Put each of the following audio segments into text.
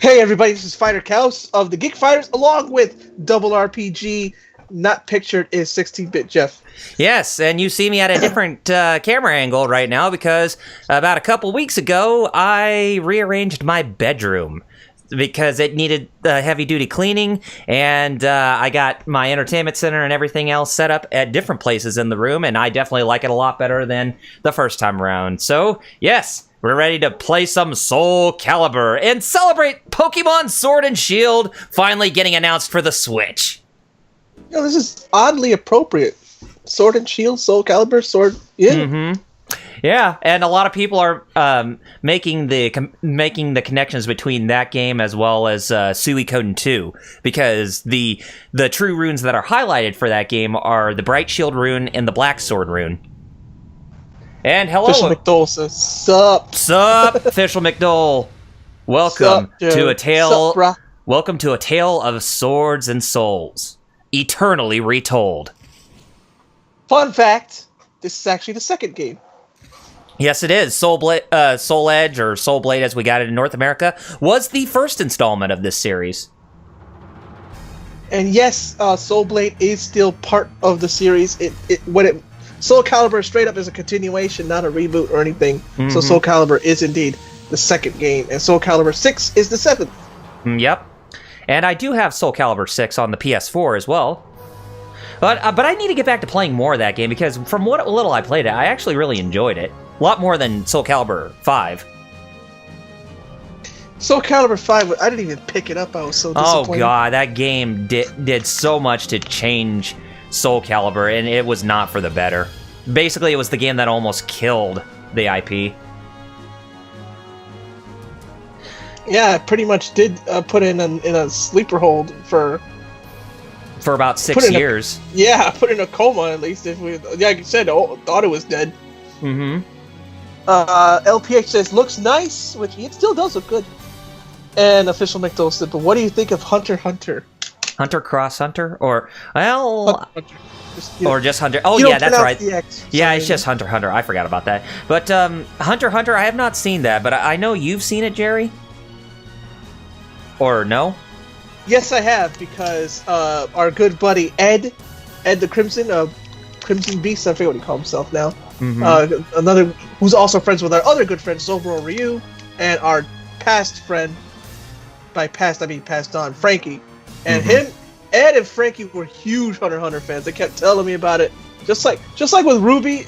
Hey everybody, this is Fighter Kaos of the Geek Fighters, along with Double RPG. Not pictured is 16-bit Jeff. Yes, and you see me at a different camera angle right now because about a couple weeks ago, I rearranged my bedroom because it needed heavy-duty cleaning, and I got my entertainment center and everything else set up at different places in the room, and I definitely like it a lot better than the first time around. So, yes, we're ready to play some SoulCalibur and celebrate Pokemon Sword and Shield finally getting announced for the Switch. You know, this is oddly appropriate. Sword and Shield, SoulCalibur, Sword... Yeah. Mm-hmm. Yeah, and a lot of people are making the connections between that game as well as Suikoden 2, because the true runes that are highlighted for that game are the Bright Shield rune and the Black Sword rune. And hello, Official McDole says, Sup? Sup, Official McDole. Welcome Sup, to a tale. Sup, brah? Welcome to a tale of swords and souls, eternally retold. Fun fact, this is actually the second game. Yes, it is. Soul Edge, or Soul Blade as we got it in North America, was the first installment of this series. And yes, Soul Blade is still part of the series. SoulCalibur straight up is a continuation, not a reboot or anything. Mm-hmm. So SoulCalibur is indeed the second game, and SoulCalibur 6 is the seventh. Yep. And I do have SoulCalibur 6 on the PS4 as well. But I need to get back to playing more of that game, because from what little I played it, I actually really enjoyed it. A lot more than SoulCalibur 5. SoulCalibur 5, I didn't even pick it up. I was so disappointed. Oh god, that game did so much to change SoulCalibur, and it was not for the better. Basically, it was the game that almost killed the IP. Yeah, I pretty much did put in a sleeper hold for about 6 years. I put in a coma at least. Like I said, thought it was dead. Mm-hmm. LPH says, looks nice, which it still does look good. And Official McDole said, but what do you think of Hunter x Hunter? Hunter Cross Hunter? Or, well... Hunter. Just Hunter. Oh, yeah, that's right. X, yeah, it's just Hunter x Hunter. I forgot about that. But Hunter x Hunter, I have not seen that, but I know you've seen it, Jerry? Or no? Yes, I have, because our good buddy Ed the Crimson Beast, I forget what he calls himself now. Mm-hmm. Another who's also friends with our other good friend Sobro Ryu, and our past friend, by past I mean passed on, Frankie. And Ed and Frankie were huge Hunter x Hunter fans. They kept telling me about it. Just like with Ruby,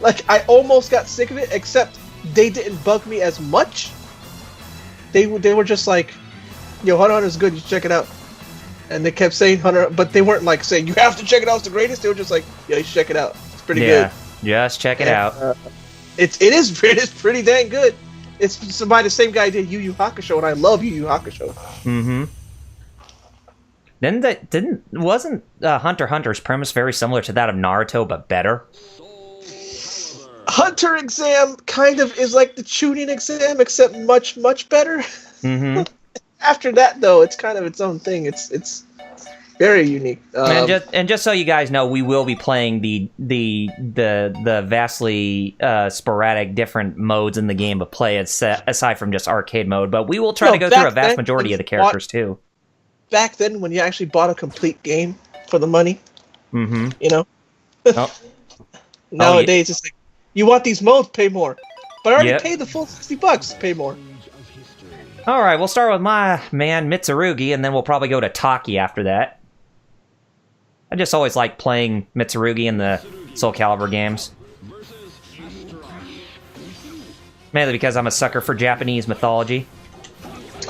like I almost got sick of it, except they didn't bug me as much. They were just like, yo, Hunter x Hunter is good, you should check it out. And they kept saying Hunter, but they weren't like saying, you have to check it out, it's the greatest. They were just like, yeah, you should check it out. It's pretty good. Just check it out. It is pretty dang good. It's by the same guy who did Yu Yu Hakusho, and I love Yu Yu Hakusho. Mm-hmm. Wasn't Hunter x Hunter's premise very similar to that of Naruto, but better? Hunter exam kind of is like the Chunin exam, except much, much better. Mm-hmm. After that, though, it's kind of its own thing. It's very unique. And just so you guys know, we will be playing the vastly sporadic different modes in the game of play, aside from just arcade mode. But we will try to go through a vast majority of the characters too. Back then, when you actually bought a complete game for the money, you know. Nowadays, it's like, you want these modes, pay more. But I already paid the full $60, pay more. All right, we'll start with my man Mitsurugi, and then we'll probably go to Taki after that. I just always like playing Mitsurugi in the SoulCalibur games. Mainly because I'm a sucker for Japanese mythology.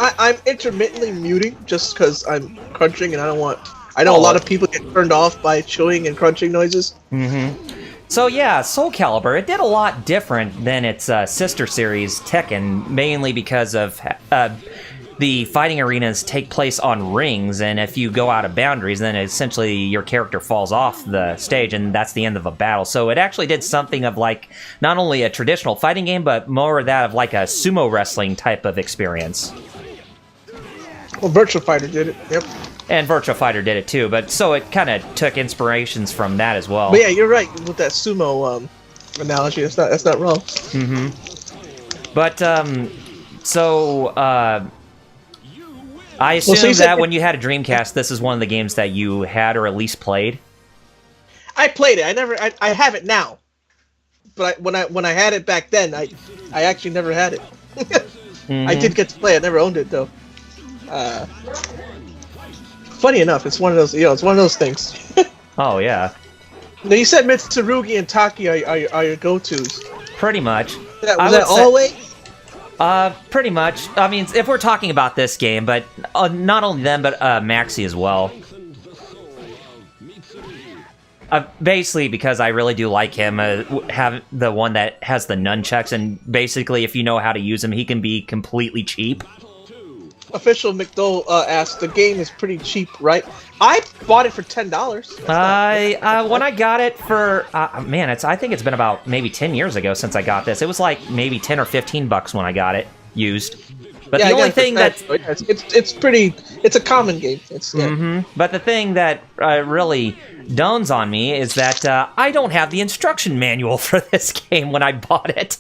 I'm intermittently muting just because I'm crunching, and I don't want... I know a lot of people get turned off by chewing and crunching noises. Mm-hmm. So yeah, SoulCalibur, it did a lot different than its sister series, Tekken, mainly because of the fighting arenas take place on rings, and if you go out of boundaries, then essentially your character falls off the stage, and that's the end of a battle. So it actually did something of like, not only a traditional fighting game, but more of that of like a sumo wrestling type of experience. Well, Virtua Fighter did it, yep. And Virtua Fighter did it too, but so it kind of took inspirations from that as well. But yeah, you're right with that sumo analogy. That's not wrong. Mm-hmm. But I assume that when you had a Dreamcast, this is one of the games that you had or at least played. I played it. I have it now, but when I had it back then, I actually never had it. I did get to play it. Never owned it though. Funny enough, it's one of those. It's one of those things. Oh yeah. Now you said Mitsurugi and Taki are your go-tos. Pretty much. Was that always? Pretty much. I mean, if we're talking about this game, but not only them, but Maxi as well. Basically, because I really do like him, have the one that has the nunchucks, and basically, if you know how to use him, he can be completely cheap. Official McDowell asked, the game is pretty cheap, right? I bought it for $10. When I got it for man, I think it's been about maybe 10 years ago since I got this. It was like maybe 10 or 15 bucks when I got it used. But the only thing that it's a common game. But the thing that really dawns on me is that I don't have the instruction manual for this game when I bought it.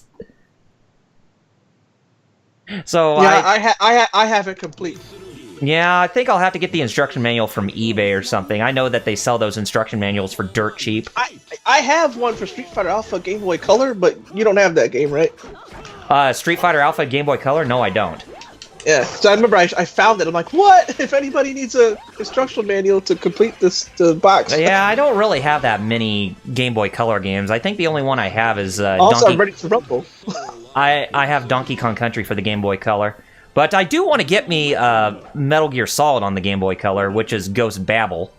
So yeah, I have it complete. Yeah, I think I'll have to get the instruction manual from eBay or something. I know that they sell those instruction manuals for dirt cheap. I have one for Street Fighter Alpha Game Boy Color, but you don't have that game, right? Street Fighter Alpha Game Boy Color? No, I don't. Yeah, so I remember I found it. I'm like, what? If anybody needs a instructional manual to complete the box. Yeah, I don't really have that many Game Boy Color games. I think the only one I have is also, I'm ready to rumble. I have Donkey Kong Country for the Game Boy Color. But I do want to get me Metal Gear Solid on the Game Boy Color, which is Ghost Babel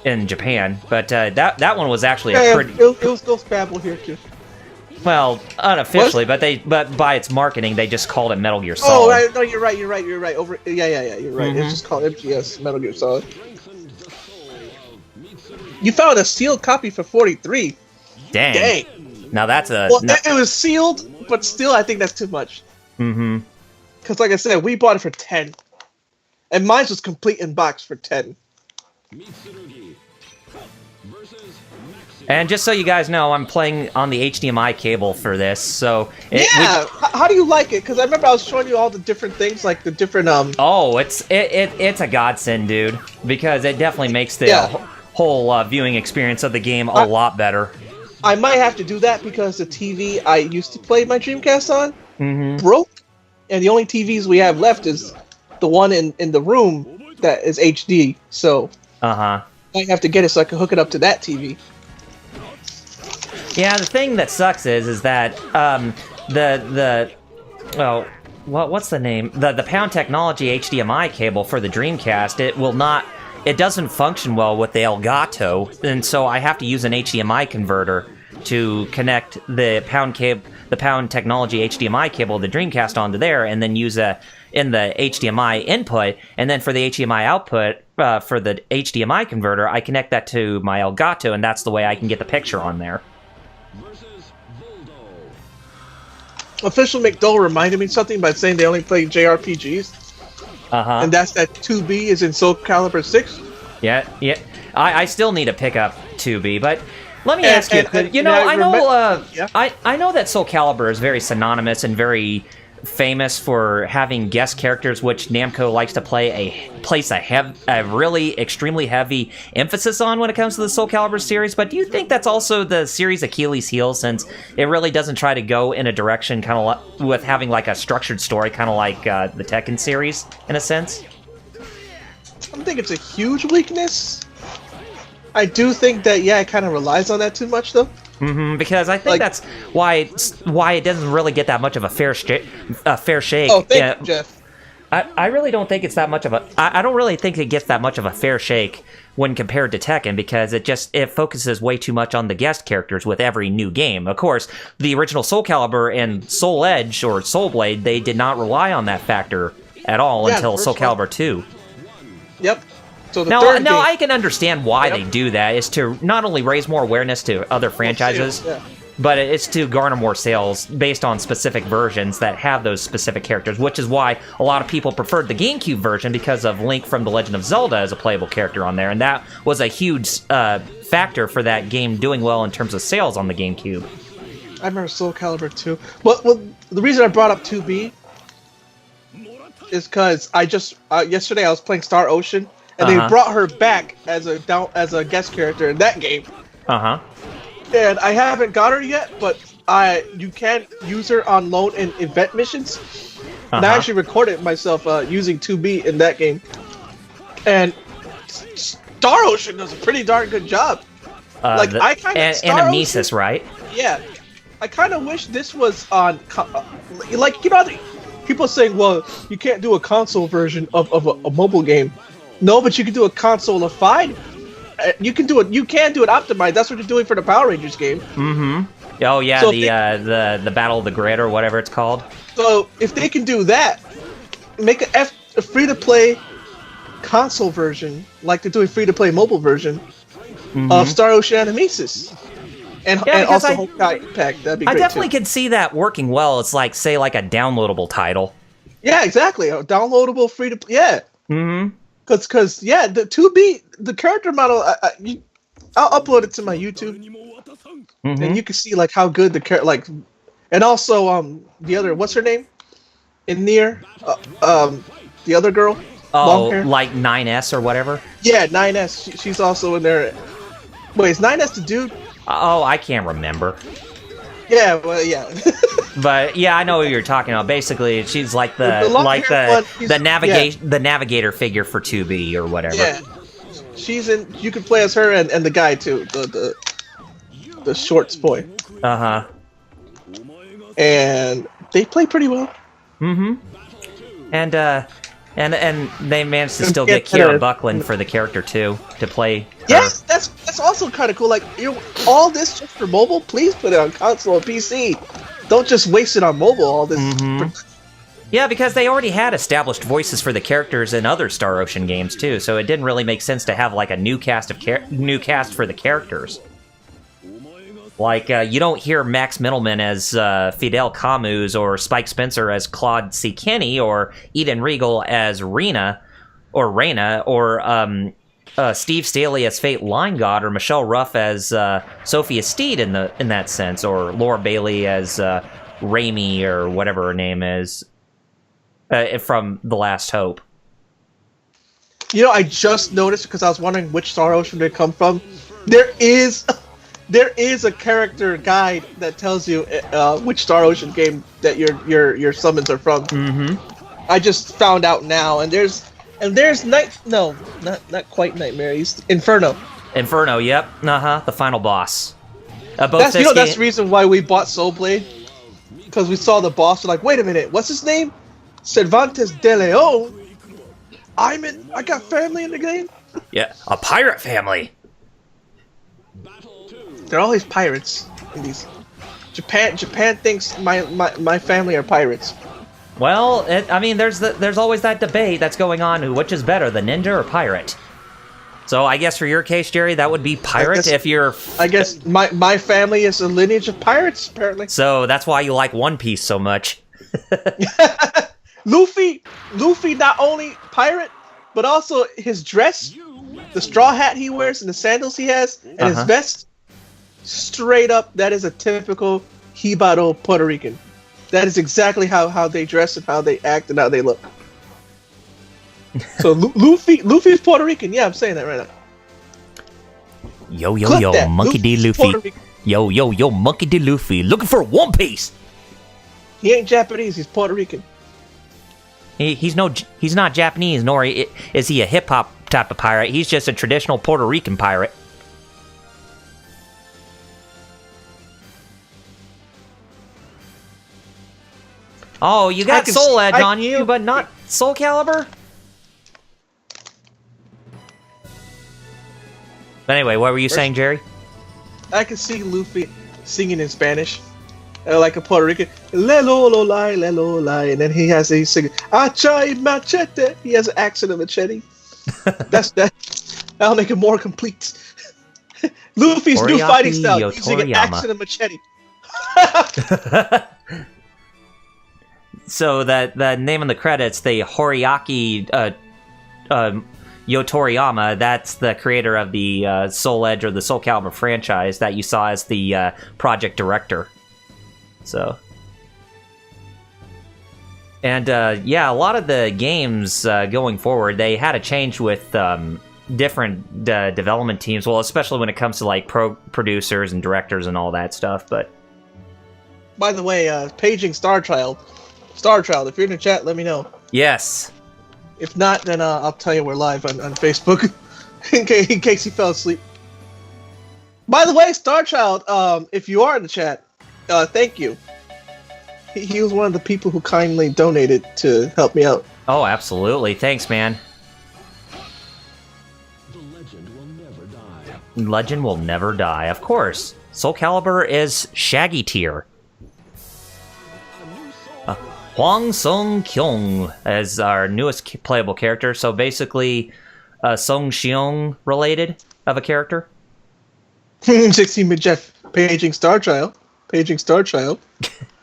in Japan. But that one was actually pretty... It was Ghost Babel here, too. Well, unofficially, but by its marketing, they just called it Metal Gear Solid. Oh, right, no, you're right. You're right. You're right. It's just called MGS Metal Gear Solid. You found a sealed copy for $43. Dang. Now that's a... Well, it was sealed, but still, I think that's too much. Because, like I said, we bought it for $10, and mine was complete in box for $10. And just so you guys know, I'm playing on the HDMI cable for this, so... How do you like it? Because I remember I was showing you all the different things, like the different, Oh, it's a godsend, dude. Because it definitely makes the whole viewing experience of the game a lot better. I might have to do that because the TV I used to play my Dreamcast on broke, and the only TVs we have left is the one in the room that is HD, so... I have to get it so I can hook it up to that TV. Yeah, the thing that sucks is that what's the name? The Pound Technology HDMI cable for the Dreamcast, it doesn't function well with the Elgato, and so I have to use an HDMI converter to connect the Pound Technology HDMI cable of the Dreamcast onto there, and then use in the HDMI input, and then for the HDMI output for the HDMI converter, I connect that to my Elgato, and that's the way I can get the picture on there. Official McDowell reminded me something by saying they only play JRPGs. And that's that 2B is in SoulCalibur 6. Yeah. I still need to pick up 2B, but let me ask you. I know that SoulCalibur is very synonymous and very famous for having guest characters, which Namco likes to place a really extremely heavy emphasis on when it comes to the SoulCalibur series. But do you think that's also the series' Achilles' heel, since it really doesn't try to go in a direction kind of with having like a structured story, kind of like the Tekken series in a sense? I don't think it's a huge weakness. I do think that it kind of relies on that too much, though. Because I think that's why it doesn't really get that much of a fair shake. Oh, thank you, Jeff. I really don't think it's that much of a... I don't really think it gets that much of a fair shake when compared to Tekken, because it focuses way too much on the guest characters with every new game. Of course, the original SoulCalibur and Soul Edge or Soul Blade, they did not rely on that factor at all until SoulCalibur 2. Yep. So now I can understand why they do that. Is to not only raise more awareness to other franchises, but it's to garner more sales based on specific versions that have those specific characters, which is why a lot of people preferred the GameCube version because of Link from The Legend of Zelda as a playable character on there, and that was a huge factor for that game doing well in terms of sales on the GameCube. I remember SoulCalibur 2. Well, the reason I brought up 2B is because I just yesterday I was playing Star Ocean, and they brought her back as a guest character in that game. And I haven't got her yet, but you can use her on loan in event missions. And I actually recorded myself using 2B in that game. And Star Ocean does a pretty darn good job. I kind of and Nemesis, right? Yeah, I kind of wish this was on like, you know, people saying, well, you can't do a console version of a mobile game. No, but you can do a console-ified. You can do it optimized. That's what you're doing for the Power Rangers game. Oh yeah, so the Battle of the Grid or whatever it's called. So if they can do that, make a free-to-play console version, like they're doing free-to-play mobile version of Star Ocean and Nemesis. And also Honkai Impact. That'd be great. I definitely could see that working well. It's like, say, like a downloadable title. Yeah, exactly. A downloadable free-to-play. Yeah. Because the 2B, the character model, I'll upload it to my YouTube, and you can see like how good the character, like, and also the other, what's her name, in Nier, the other girl. Oh, like 9S or whatever. Yeah, 9S. She's also in there. Wait, is 9S the dude? Oh, I can't remember. Yeah, well, yeah. But yeah, I know what you're talking about. Basically, she's like the navigator figure for 2B or whatever. Yeah, she's in. You can play as her and the guy too, the shorts boy. And they play pretty well. And they managed to still get Kira Buckland for the character too to play her. Yes, that's also kind of cool. Like, all this just for mobile. Please put it on console and PC. Don't just waste it on mobile. All this. Yeah, because they already had established voices for the characters in other Star Ocean games too, so it didn't really make sense to have like a new cast for the characters. Like, you don't hear Max Middleman as Fidel Camus, or Spike Spencer as Claude C. Kenny, or Eden Regal as Reyna, or Steve Staley as Fate Line God, or Michelle Ruff as Sophia Steed in that sense, or Laura Bailey as Raimi, or whatever her name is, from The Last Hope. You know, I just noticed, because I was wondering which Star Ocean they come from. There is a character guide that tells you which Star Ocean game that your summons are from. I just found out now, and there's not quite Nightmare. Inferno. Inferno, yep. The final boss. That's the reason why we bought Soul Blade, because we saw the boss. We're like, wait a minute, what's his name? Cervantes de Leon. I got family in the game. Yeah, a pirate family. They're always pirates in these. Japan thinks my family are pirates. Well, there's always that debate that's going on. Which is better, the ninja or pirate? So I guess for your case, Jerry, that would be pirate. I guess my family is a lineage of pirates, apparently. So that's why you like One Piece so much. Luffy, not only pirate, but also his dress, the straw hat he wears, and the sandals he has, and his vest. Straight up, that is a typical Hibaro Puerto Rican. That is exactly how they dress and how they act and how they look. So Luffy's Puerto Rican. Yeah, I'm saying that right now. Yo, Monkey D. Luffy. Yo, Monkey D. Luffy. Looking for One Piece. He ain't Japanese. He's Puerto Rican. He's not Japanese, nor is he a hip hop type of pirate. He's just a traditional Puerto Rican pirate. Oh, you got Soul Edge on you, but not SoulCalibur? But anyway, what were you saying, Jerry? I can see Luffy singing in Spanish, like a Puerto Rican. Lelo lai, and then he's singing Achai Machete. He has an accent of machete. That'll make it more complete. Luffy's new fighting style, using an accent of machete. So the name in the credits, the Horiaki Yotoriyama, that's the creator of the Soul Edge or the SoulCalibur franchise that you saw as the project director. So And yeah, a lot of the games going forward, they had a change with different development teams. Well, especially when it comes to like producers and directors and all that stuff. But by the way, paging Star Child, if you're in the chat, let me know. Yes. If not, then I'll tell you we're live on Facebook in case he fell asleep. By the way, Star Child, if you are in the chat, thank you. He was one of the people who kindly donated to help me out. Oh, absolutely. Thanks, man. The legend will never die. Legend will never die, of course. SoulCalibur is Shaggy tier. Hwang Sung Kyung as our newest playable character. So basically, Sung Xiong related of a character. 16-bit Jeff paging Star Child.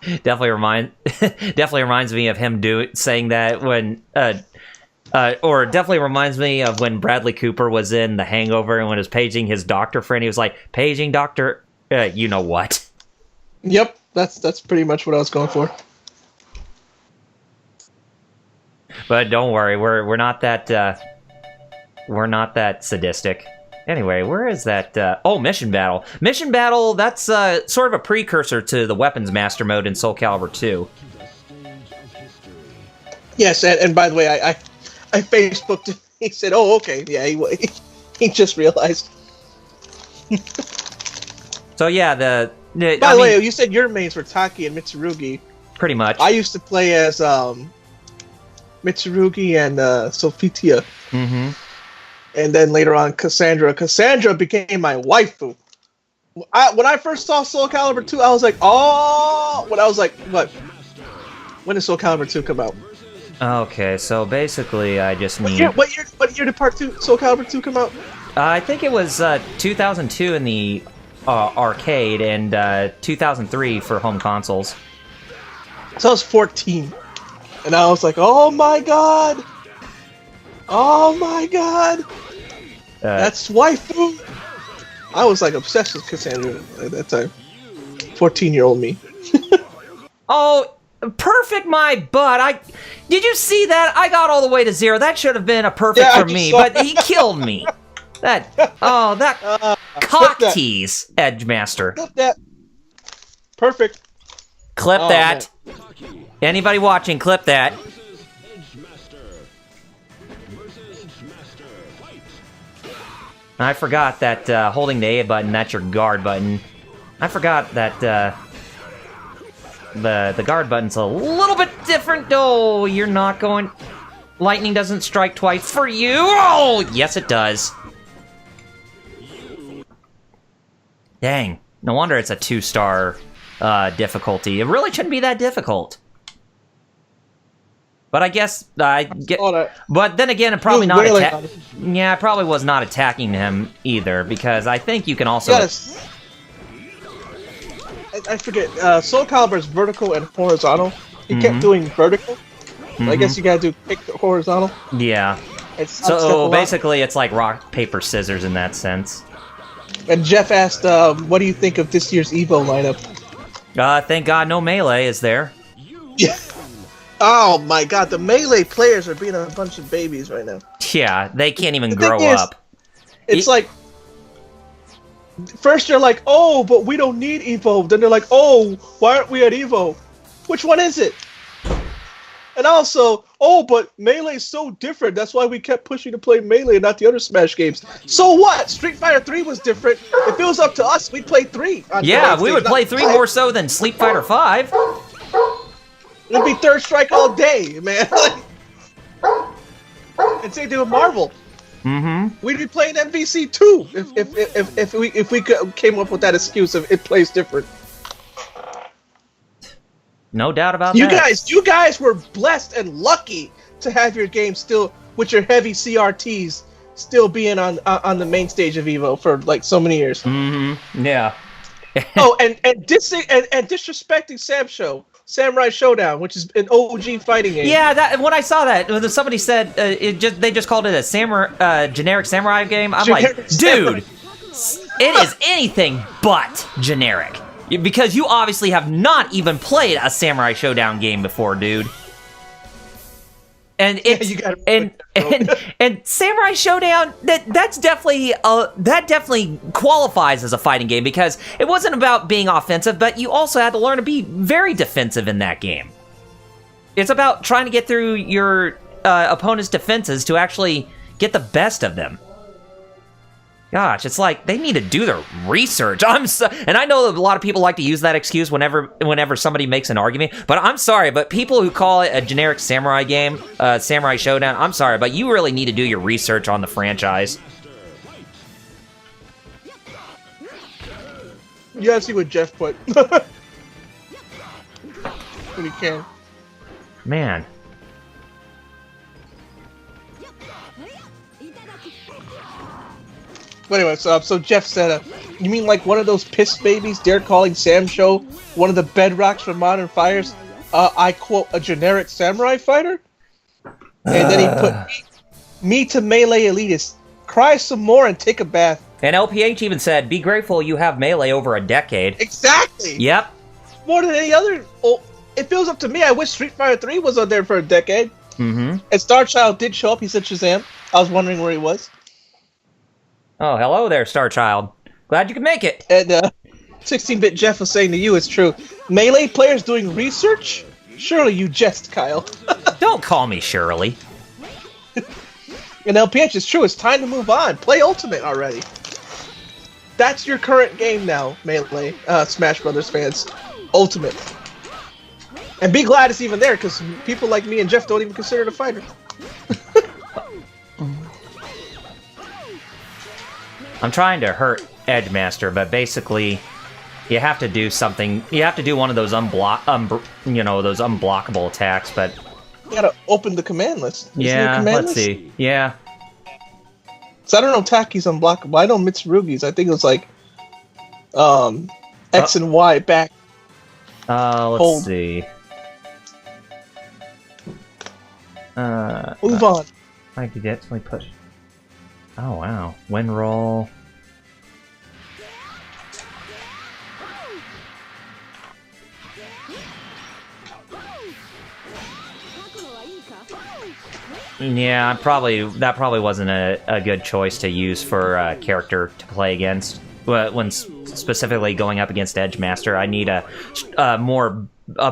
Definitely reminds me of him saying that when or definitely reminds me of when Bradley Cooper was in The Hangover and when he was paging his doctor friend, he was like, paging doctor, you know what? Yep, that's pretty much what I was going for. But don't worry, we're not that sadistic. Anyway, where is that? Mission Battle. Mission Battle, that's sort of a precursor to the Weapons Master mode in SoulCalibur 2. Yes, and by the way, I Facebooked him. He said, oh, okay, yeah, he just realized. So yeah, By the way, you said your mains were Taki and Mitsurugi. Pretty much. I used to play as Mitsurugi and Sophitia. Mm-hmm. And then later on, Cassandra. Cassandra became my waifu. When I first saw SoulCalibur 2, I was like, oh! When I was like, what? When did SoulCalibur 2 come out? Okay, so basically, I just need... What year did Part 2 SoulCalibur 2 come out? I think it was 2002 in the arcade and 2003 for home consoles. So I was 14. And I was like, oh my god! Oh my god! That's waifu! I was like obsessed with Cassandra at that time. 14-year-old me. Oh, perfect my butt! Did you see that? I got all the way to 0. That should have been a perfect for me, but he killed me. That cock tease, Edgemaster. Clip that. Perfect. Clip that. Man. Anybody watching, clip that. I forgot that holding the A button, that's your guard button. I forgot that the guard button's a little bit different. Oh, you're not going... Lightning doesn't strike twice for you. Oh, yes it does. Dang. No wonder it's a 2-star difficulty. It really shouldn't be that difficult. But I guess but then again, it probably not. Yeah, it probably was not attacking him either, because I think you can also. Yes. I forget. SoulCalibur's vertical and horizontal. He kept doing vertical. I guess you gotta do pick the horizontal. Yeah. So basically, it's like rock paper scissors in that sense. And Jeff asked, "What do you think of this year's Evo lineup?" Thank God, no melee is there. Yeah. Oh my god, the Melee players are being a bunch of babies right now. Yeah, they can't even grow up. It's like... First they're like, oh, but we don't need Evo. Then they're like, oh, why aren't we at Evo? Which one is it? And also, oh, but Melee's so different. That's why we kept pushing to play Melee and not the other Smash games. So what? Street Fighter 3 was different. If it was up to us, we'd play 3. Yeah, we would play 3 more so than Street Fighter 5. It'd be Third Strike all day, man. And same thing with Marvel. Mm-hmm. We'd be playing MVC too if we came up with that excuse of it plays different. No doubt about that. You guys were blessed and lucky to have your game still with your heavy CRTs still being on the main stage of Evo for like so many years. Mm-hmm. Yeah. Oh, and disrespecting Samurai Showdown, which is an OG fighting game. Yeah, when I saw that, somebody said they just called it a generic samurai game. I'm like, dude, it is anything but generic. Because you obviously have not even played a Samurai Showdown game before, dude. And it's and Samurai Showdown that definitely qualifies as a fighting game because it wasn't about being offensive, but you also had to learn to be very defensive in that game. It's about trying to get through your opponent's defenses to actually get the best of them. Gosh, it's like they need to do their research. And I know that a lot of people like to use that excuse whenever somebody makes an argument, but I'm sorry, but people who call it a generic samurai game, Samurai Showdown, I'm sorry, but you really need to do your research on the franchise. You gotta see what Jeff put. When he can. Man. But anyway, so Jeff said, you mean like one of those piss babies they're calling Sam Show one of the bedrocks for modern fighters? I quote, a generic samurai fighter? And then he put, me to melee elitist. Cry some more and take a bath. And LPH even said, be grateful you have Melee over a decade. Exactly! Yep. More than any other... Oh, it feels up to me. I wish Street Fighter 3 was on there for a decade. Mm-hmm. And Starchild did show up. He said Shazam. I was wondering where he was. Oh, hello there, Starchild. Glad you could make it. And 16-bit Jeff was saying to you, it's true. Melee players doing research? Surely you jest, Kyle. Don't call me Shirley. And LPH, it's true. It's time to move on. Play Ultimate already. That's your current game now, Melee, Smash Brothers fans. Ultimate. And be glad it's even there, because people like me and Jeff don't even consider it a fighter. I'm trying to hurt Edgemaster, but basically, you have to do something. You have to do one of those those unblockable attacks. But you gotta open the command list. Let's see. Yeah. So I don't know Taki's unblockable. I know Mitsurugi's. I think it was like X and Y back. Let's see. Move on. I could definitely push. Oh wow, win roll. Yeah, that probably wasn't a good choice to use for a character to play against. When specifically going up against Edgemaster, I need a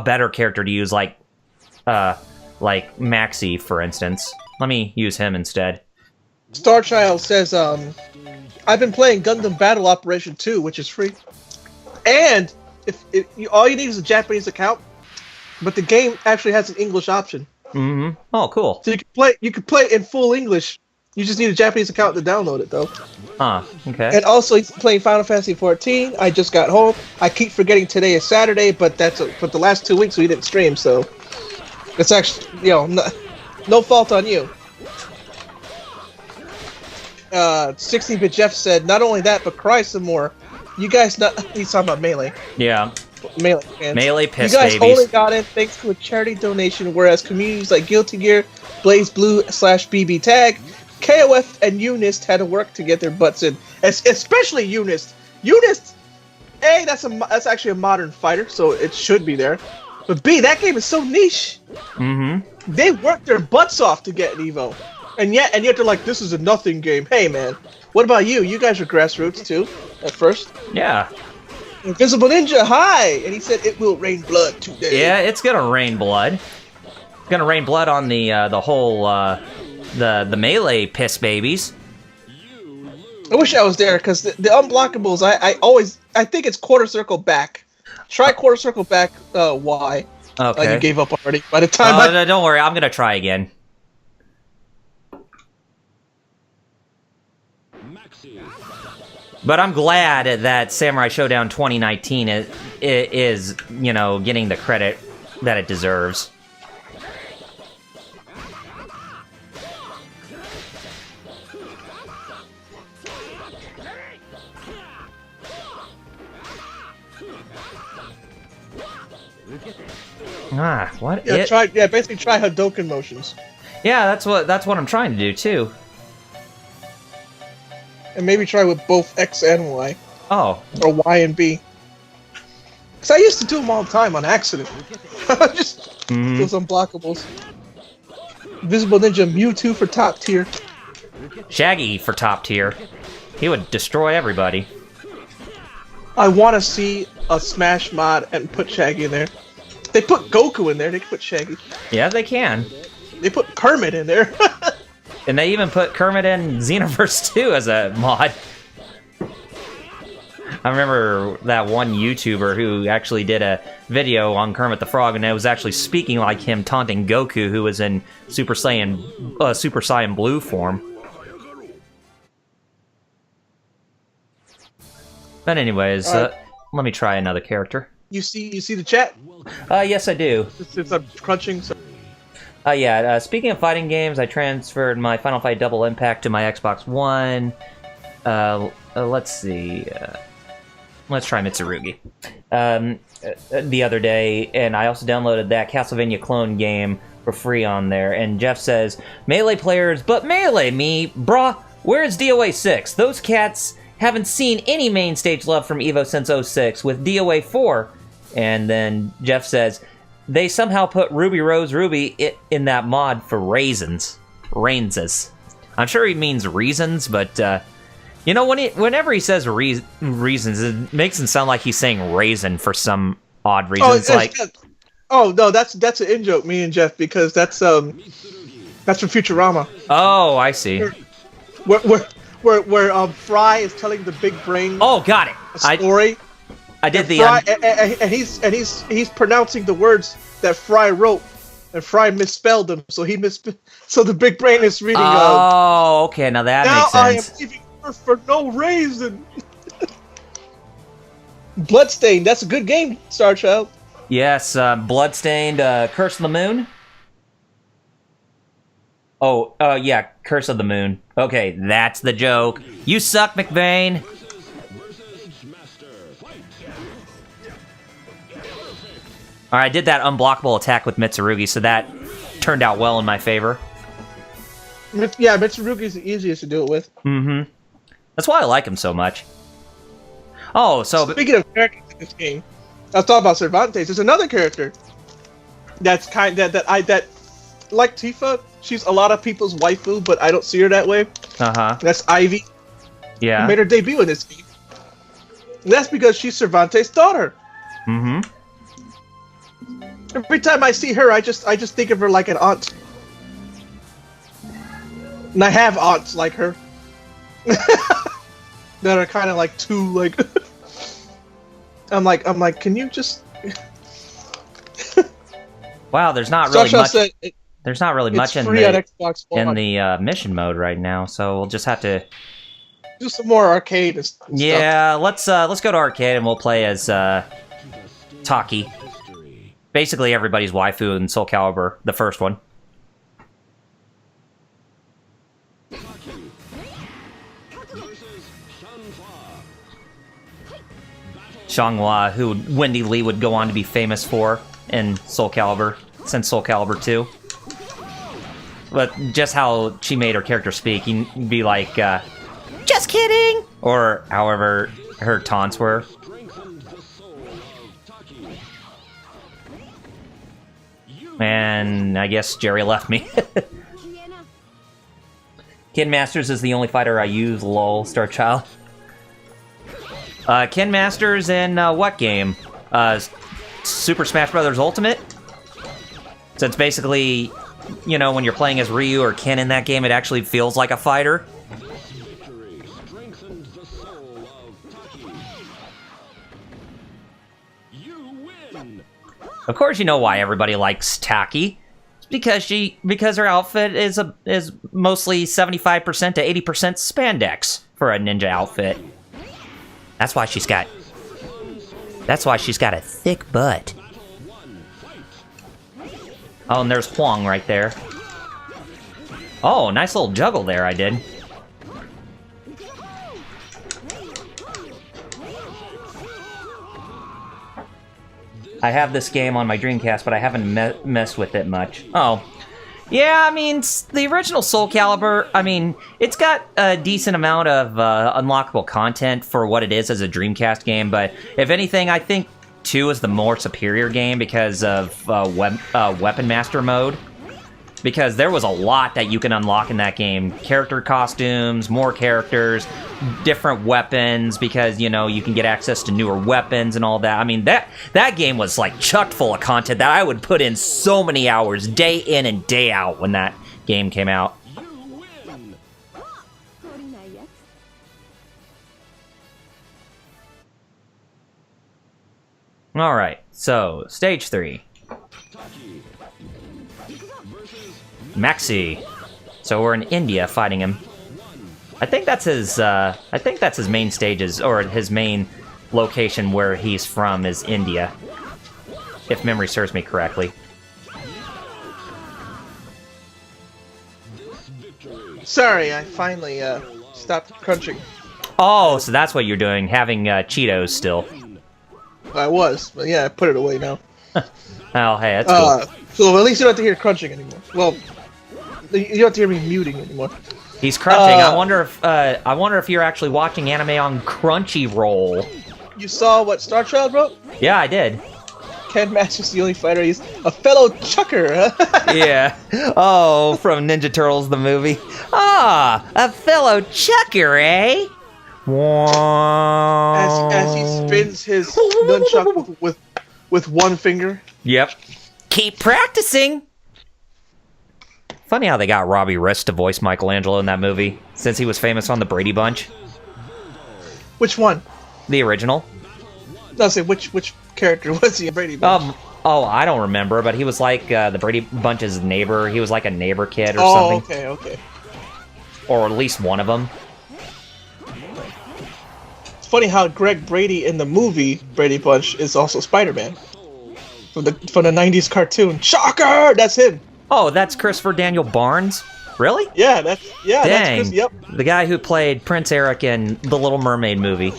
better character to use, like Maxi, for instance. Let me use him instead. Starchild says, I've been playing Gundam Battle Operation 2, which is free. And all you need is a Japanese account, but the game actually has an English option. Mm-hmm. Oh, cool. So you can play in full English. You just need a Japanese account to download it, though. Huh, okay. And also, he's playing Final Fantasy XIV. I just got home. I keep forgetting today is Saturday, but but the last 2 weeks we didn't stream, so it's actually, no fault on you. 16-bit Jeff said, not only that, but cry some more. You guys he's talking about Melee. Yeah. Melee fans. Melee piss You guys babies. only got in thanks to a charity donation, whereas communities like Guilty Gear, Blaze Blue /BB Tag, KOF, and Unist had to work to get their butts in. Especially Unist. Unist, A, that's actually a modern fighter, so it should be there. But B, that game is so niche. Mm-hmm. They worked their butts off to get an Evo. And yet they're like, this is a nothing game. Hey, man, what about you? You guys are grassroots, too, at first. Yeah. Invisible Ninja, hi! And he said, it will rain blood today. Yeah, it's gonna rain blood. It's gonna rain blood on the whole, the Melee piss babies. I wish I was there, because the unblockables, I think it's quarter circle back. Try quarter circle back, Y. Okay. You gave up already. By the time no, don't worry, I'm gonna try again. But I'm glad that Samurai Showdown 2019 is getting the credit that it deserves. What? Basically try Hadouken motions. Yeah, that's what I'm trying to do too. And maybe try with both X and Y. Oh. Or Y and B. Because I used to do them all the time on accident. Just those unblockables. Invisible Ninja Mewtwo for top tier. Shaggy for top tier. He would destroy everybody. I want to see a Smash mod and put Shaggy in there. They put Goku in there, they can put Shaggy. Yeah, they can. They put Kermit in there. And they even put Kermit in Xenoverse 2 as a mod. I remember that one YouTuber who actually did a video on Kermit the Frog, and it was actually speaking like him, taunting Goku, who was in Super Saiyan Blue form. But anyways, let me try another character. You see the chat? Yes, I do. Since I'm crunching. So. Yeah, speaking of fighting games, I transferred my Final Fight Double Impact to my Xbox One. Let's see. Let's try Mitsurugi. The other day, and I also downloaded that Castlevania clone game for free on there. And Jeff says, Melee players, but Melee me, brah, where's DOA 6? Those cats haven't seen any main stage love from EVO since 06 with DOA 4. And then Jeff says, they somehow put Ruby Rose Ruby in that mod for raisins. Rainses. I'm sure he means reasons, but, you know, whenever he says reasons, it makes him sound like he's saying raisin for some odd reason. Oh, no, that's an in-joke, me and Jeff, because that's from Futurama. Oh, I see. Where Fry is telling the big brain got it. A story. I did the Fry, and he's pronouncing the words that Fry wrote, and Fry misspelled them, so so the big brain is reading. Oh, okay, now that makes sense. Now I am leaving Earth for no reason. Bloodstained, that's a good game, Star Child. Yes, Bloodstained, Curse of the Moon. Oh, yeah, Curse of the Moon. Okay, that's the joke. You suck, McVeigh. Alright, I did that unblockable attack with Mitsurugi, so that turned out well in my favor. Yeah, Mitsurugi's the easiest to do it with. Mm-hmm. That's why I like him so much. Oh, so... Speaking of characters in this game, I was talking about Cervantes. There's another character that's that like Tifa, she's a lot of people's waifu, but I don't see her that way. Uh-huh. That's Ivy. Yeah. Who made her debut in this game. And that's because she's Cervantes' daughter. Mm-hmm. Every time I see her, I just think of her like an aunt. And I have aunts like her. That are kind of like too, like... I'm like, can you just... Wow, there's not really much... There's not really much in the mission mode right now, so we'll just have to do some more arcade and stuff. Yeah, let's go to arcade and we'll play as Taki. Basically everybody's waifu in SoulCalibur, the first one. Xianghua, who Wendy Lee would go on to be famous for in SoulCalibur, since SoulCalibur 2. But just how she made her character speak, you'd be like, just kidding! Or however her taunts were. And I guess Jerry left me. Ken Masters is the only fighter I use, lol, Star Child. Ken Masters in what game? Super Smash Bros. Ultimate? So it's basically, you know, when you're playing as Ryu or Ken in that game, it actually feels like a fighter. Of course, you know why everybody likes Taki. It's because her outfit is mostly 75% to 80% spandex for a ninja outfit. That's why she's got a thick butt. Oh, and there's Huang right there. Oh, nice little juggle there I did. I have this game on my Dreamcast, but I haven't messed with it much. Oh. Yeah, I mean, the original SoulCalibur, I mean, it's got a decent amount of unlockable content for what it is as a Dreamcast game, but if anything, I think 2 is the more superior game because of Weapon Master mode. because there was a lot that you can unlock in that game. Character costumes, more characters, different weapons, because, you know, you can get access to newer weapons and all that. I mean, that game was, like, chock full of content that I would put in so many hours, day in and day out, when that game came out. Alright, so, stage 3. Maxi. So we're in India fighting him. I think that's his main stages, or his main location where he's from is India, if memory serves me correctly. Sorry, I finally stopped crunching. Oh, so that's what you're doing, having Cheetos still. I was, but yeah, I put it away now. Oh, hey, that's cool. So at least you don't have to hear crunching anymore. Well, you don't have to hear me muting anymore. He's crunching. I wonder if you're actually watching anime on Crunchyroll. You saw what Star Child wrote? Yeah, I did. Ken Master's the only fighter. He's a fellow chucker. Yeah. Oh, from Ninja Turtles the movie. Ah, a fellow chucker, eh? As he spins his nunchuck with one finger. Yep. Keep practicing. Funny how they got Robbie Rist to voice Michelangelo in that movie, since he was famous on the Brady Bunch. Which one? The original. No, say which character was he in Brady Bunch? Oh, I don't remember, but he was like the Brady Bunch's neighbor. He was like a neighbor kid or something. Oh, okay. Or at least one of them. It's funny how Greg Brady in the movie Brady Bunch is also Spider-Man. From the 90s cartoon. Shocker! That's him! Oh, that's Christopher Daniel Barnes? Really? Yeah, that's Dang. Chris, yep. The guy who played Prince Eric in the Little Mermaid movie.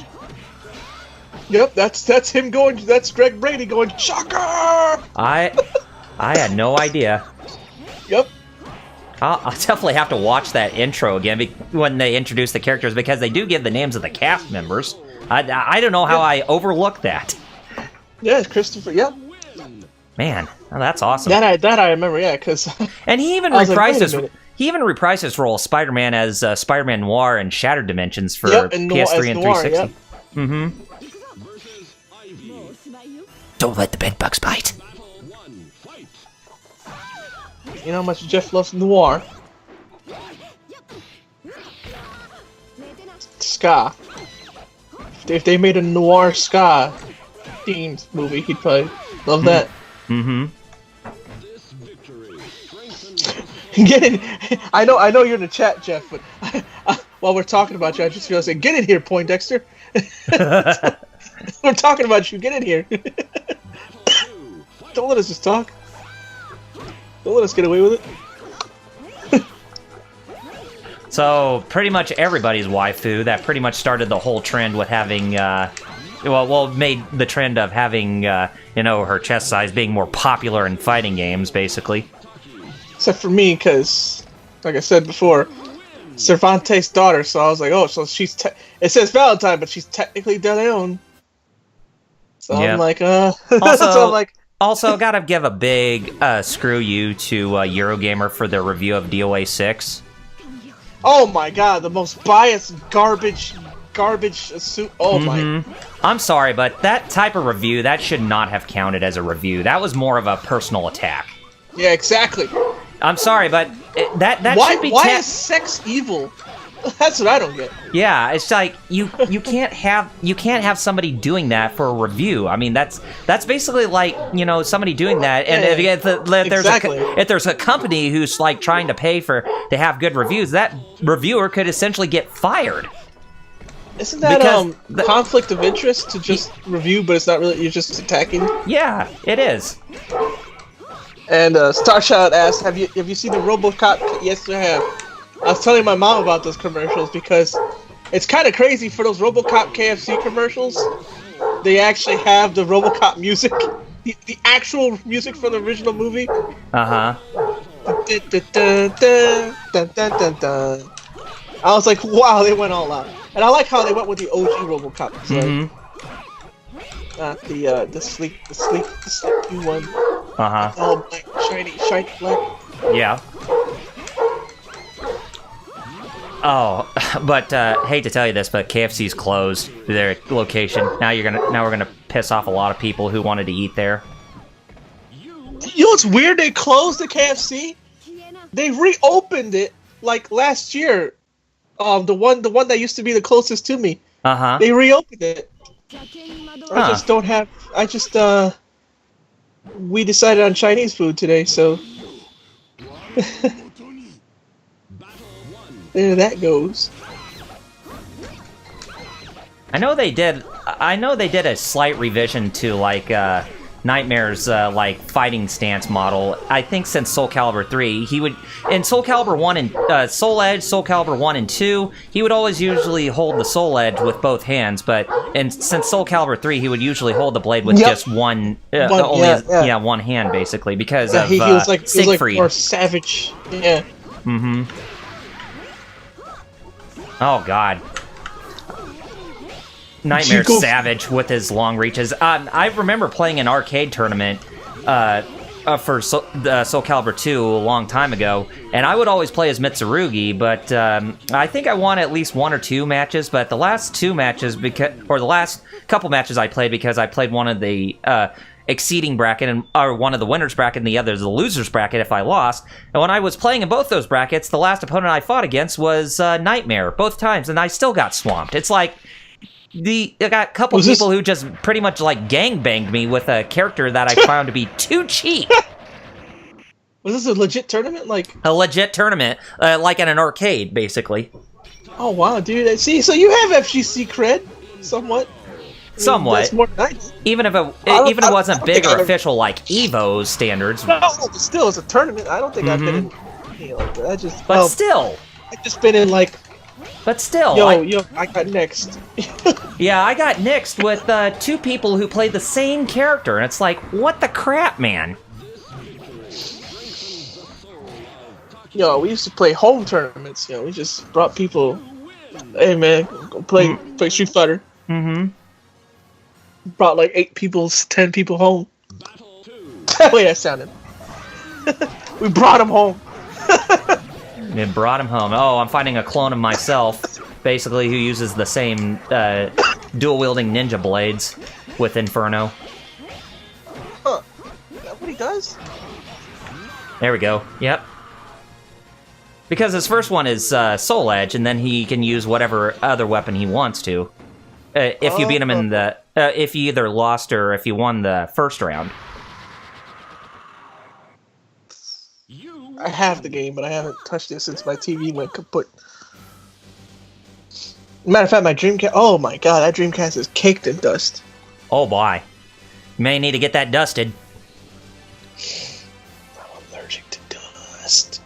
Yep, that's him going, that's Greg Brady going, shocker! I had no idea. Yep. I'll definitely have to watch that intro again when they introduce the characters, because they do give the names of the cast members. I don't know how I overlooked that. Yeah, Christopher, yep. Man, oh, that's awesome. That I remember, yeah, because... And he even reprised his role as Spider-Man as Spider-Man Noir in Shattered Dimensions for PS3 and 360. Yep. Mm-hmm. Don't let the bedbugs bite. You know how much Jeff loves Noir? Ska. If they made a Noir Ska themed movie, he'd probably love that. Mm-hmm. Get in. I know you're in the chat, Jeff, but while we're talking about you, I just realized, get in here, Poindexter. We're talking about you. Get in here. Don't let us just talk. Don't let us get away with it. So, pretty much everybody's waifu. That pretty much started the whole trend with having, made the trend of having, her chest size being more popular in fighting games, basically. Except for me, because, like I said before, Cervantes' daughter, so I was like, oh, so she's... it says Valentine, but she's technically De Leon. So yep. I'm like, so I'm like... Also, gotta give a big screw you to Eurogamer for their review of DOA 6. Oh my god, the most biased garbage suit. Oh my... I'm sorry, but that type of review, that should not have counted as a review. That was more of a personal attack. Yeah, exactly. I'm sorry, but that should be... Why is sex evil? That's what I don't get. Yeah, it's like you can't have somebody doing that for a review. I mean, that's basically like, somebody doing that, and if there's a company who's like trying to pay to have good reviews, that reviewer could essentially get fired. Isn't that conflict of interest to just review, but it's not really, you're just attacking? Yeah, it is. And Starchild asked, "Have you seen the RoboCop?" Yes, I have. I was telling my mom about those commercials because it's kind of crazy for those RoboCop KFC commercials. They actually have the RoboCop music, the actual music from the original movie. Uh-huh. I was like, wow, they went all out. And I like how they went with the OG RoboCop. Not the sleek one. Uh-huh. All black, shiny black. Yeah. Oh, but hate to tell you this, but KFC's closed their location. Now we're gonna piss off a lot of people who wanted to eat there. You know what's weird? They closed the KFC. They reopened it like last year. The one that used to be the closest to me. They reopened it. I just don't have. We decided on Chinese food today, so. There that goes. I know they did a slight revision to like Nightmare's like fighting stance model. I think since SoulCalibur 3, he would in SoulCalibur 1 and Soul Edge, SoulCalibur 1 and 2, he would always usually hold the Soul Edge with both hands, but since SoulCalibur 3, he would usually hold the blade with just one one hand basically because of he was like Siegfried. More savage. Yeah. Mm-hmm. Oh god. Nightmare savage with his long reaches. I remember playing an arcade tournament for SoulCalibur 2 a long time ago, and I would always play as Mitsurugi, but I think I won at least one or two matches, but the last two matches, the last couple matches I played, because I played one of the exceeding bracket, or one of the winners bracket, and the other is the losers bracket if I lost. And when I was playing in both those brackets, the last opponent I fought against was Nightmare, both times, and I still got swamped. It's like, I got a couple people who just pretty much like gangbanged me with a character that I found to be too cheap. Was this a legit tournament? Like a legit tournament, like in an arcade, basically. Oh wow, dude! See, so you have FGC cred, somewhat. Somewhat. That's more nice. Even if it wasn't big or official like Evo standards. No, but still, it's a tournament. I don't think I've been in anything like that. But still, I've just been in like. But still, I got next. Yeah, I got nixed with two people who played the same character, and it's like, what the crap, man? We used to play home tournaments. We just brought people. Hey man, go play Street Fighter. Mm-hmm. Brought like 8 people, 10 people home. Wait, that sounded. We brought them home. It brought him home. Oh, I'm finding a clone of myself, basically, who uses the same dual-wielding ninja blades with Inferno. Huh. Is that what he does? There we go. Yep. Because his first one is Soul Edge, and then he can use whatever other weapon he wants to. If you beat him in the... if you either lost or if you won the first round. I have the game, but I haven't touched it since my TV went kaput. Matter of fact, my Dreamcast... Oh my god, that Dreamcast is caked in dust. Oh boy. You may need to get that dusted. I'm allergic to dust.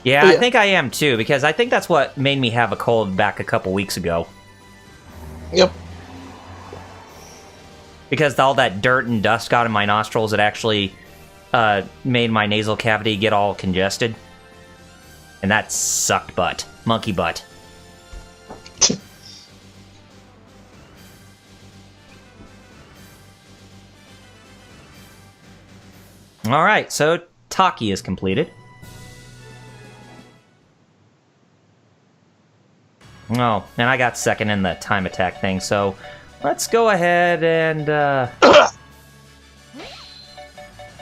Yeah, I think I am too, because I think that's what made me have a cold back a couple weeks ago. Yep. Because all that dirt and dust got in my nostrils, it actually... made my nasal cavity get all congested. And that sucked butt. Monkey butt. Alright, so Taki is completed. Oh, and I got second in the time attack thing, so let's go ahead and,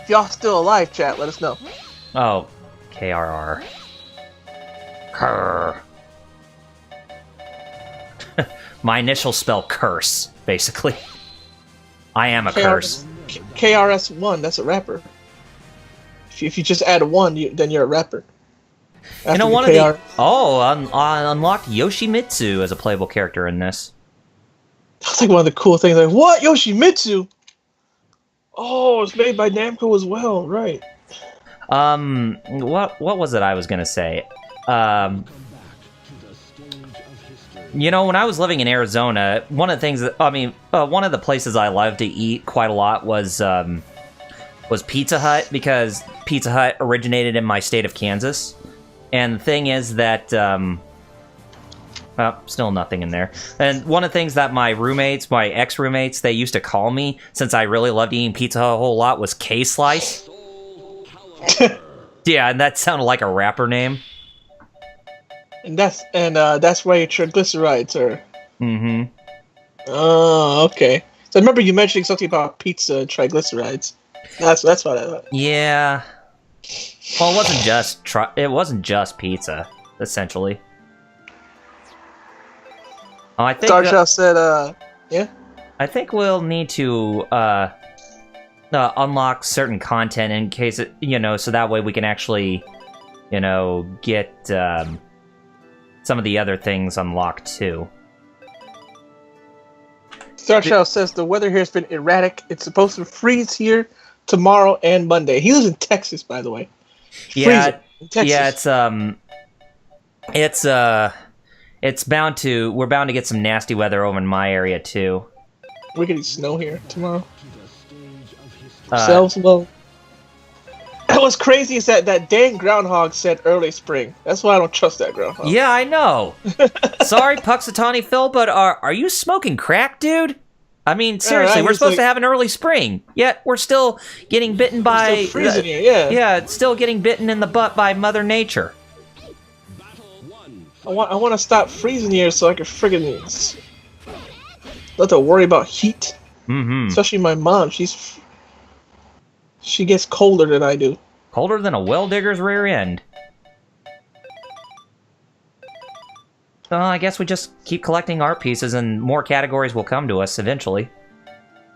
If y'all still alive, chat, let us know. Oh, KRR. Krr. My initial spell curse, basically. I am a curse. KRS-One, that's a rapper. If you just add a 1, then you're a rapper. You know, one of the... Oh, I unlocked Yoshimitsu as a playable character in this. That's like one of the cool things. Like, what? Yoshimitsu? Oh, it's made by Namco as well, right? What was it I was gonna say? You know, when I was living in Arizona, one of the things that, one of the places I loved to eat quite a lot was Pizza Hut, because Pizza Hut originated in my state of Kansas. And the thing is that, still nothing in there. And one of the things that my roommates, my ex-roommates, they used to call me, since I really loved eating pizza a whole lot, was K-Slice. Yeah, and that sounded like a rapper name. And that's why your triglycerides are. Mm-hmm. Oh, okay. So I remember you mentioning something about pizza and triglycerides. That's what I thought. Yeah. Well, it wasn't just pizza, essentially. Oh, I think Star Child said, yeah. I think we'll need to unlock certain content in case it, so that way we can actually, get some of the other things unlocked too. Star Child says the weather here has been erratic. It's supposed to freeze here tomorrow and Monday. He lives in Texas, by the way. Yeah, Texas. yeah, we're bound to get some nasty weather over in my area too. We're getting snow here tomorrow. What's crazy is that dang groundhog said early spring. That's why I don't trust that groundhog. Yeah, I know. Sorry, Puxatawny Phil, but are you smoking crack, dude? I mean, seriously, we're supposed to have an early spring, yet we're still getting bitten by... It's still freezing here, yeah. Yeah, it's still getting bitten in the butt by Mother Nature. I want to stop freezing here so I can friggin' not have to worry about heat. Mm-hmm. Especially my mom. She gets colder than I do. Colder than a well-digger's rear end. So I guess we just keep collecting art pieces and more categories will come to us eventually.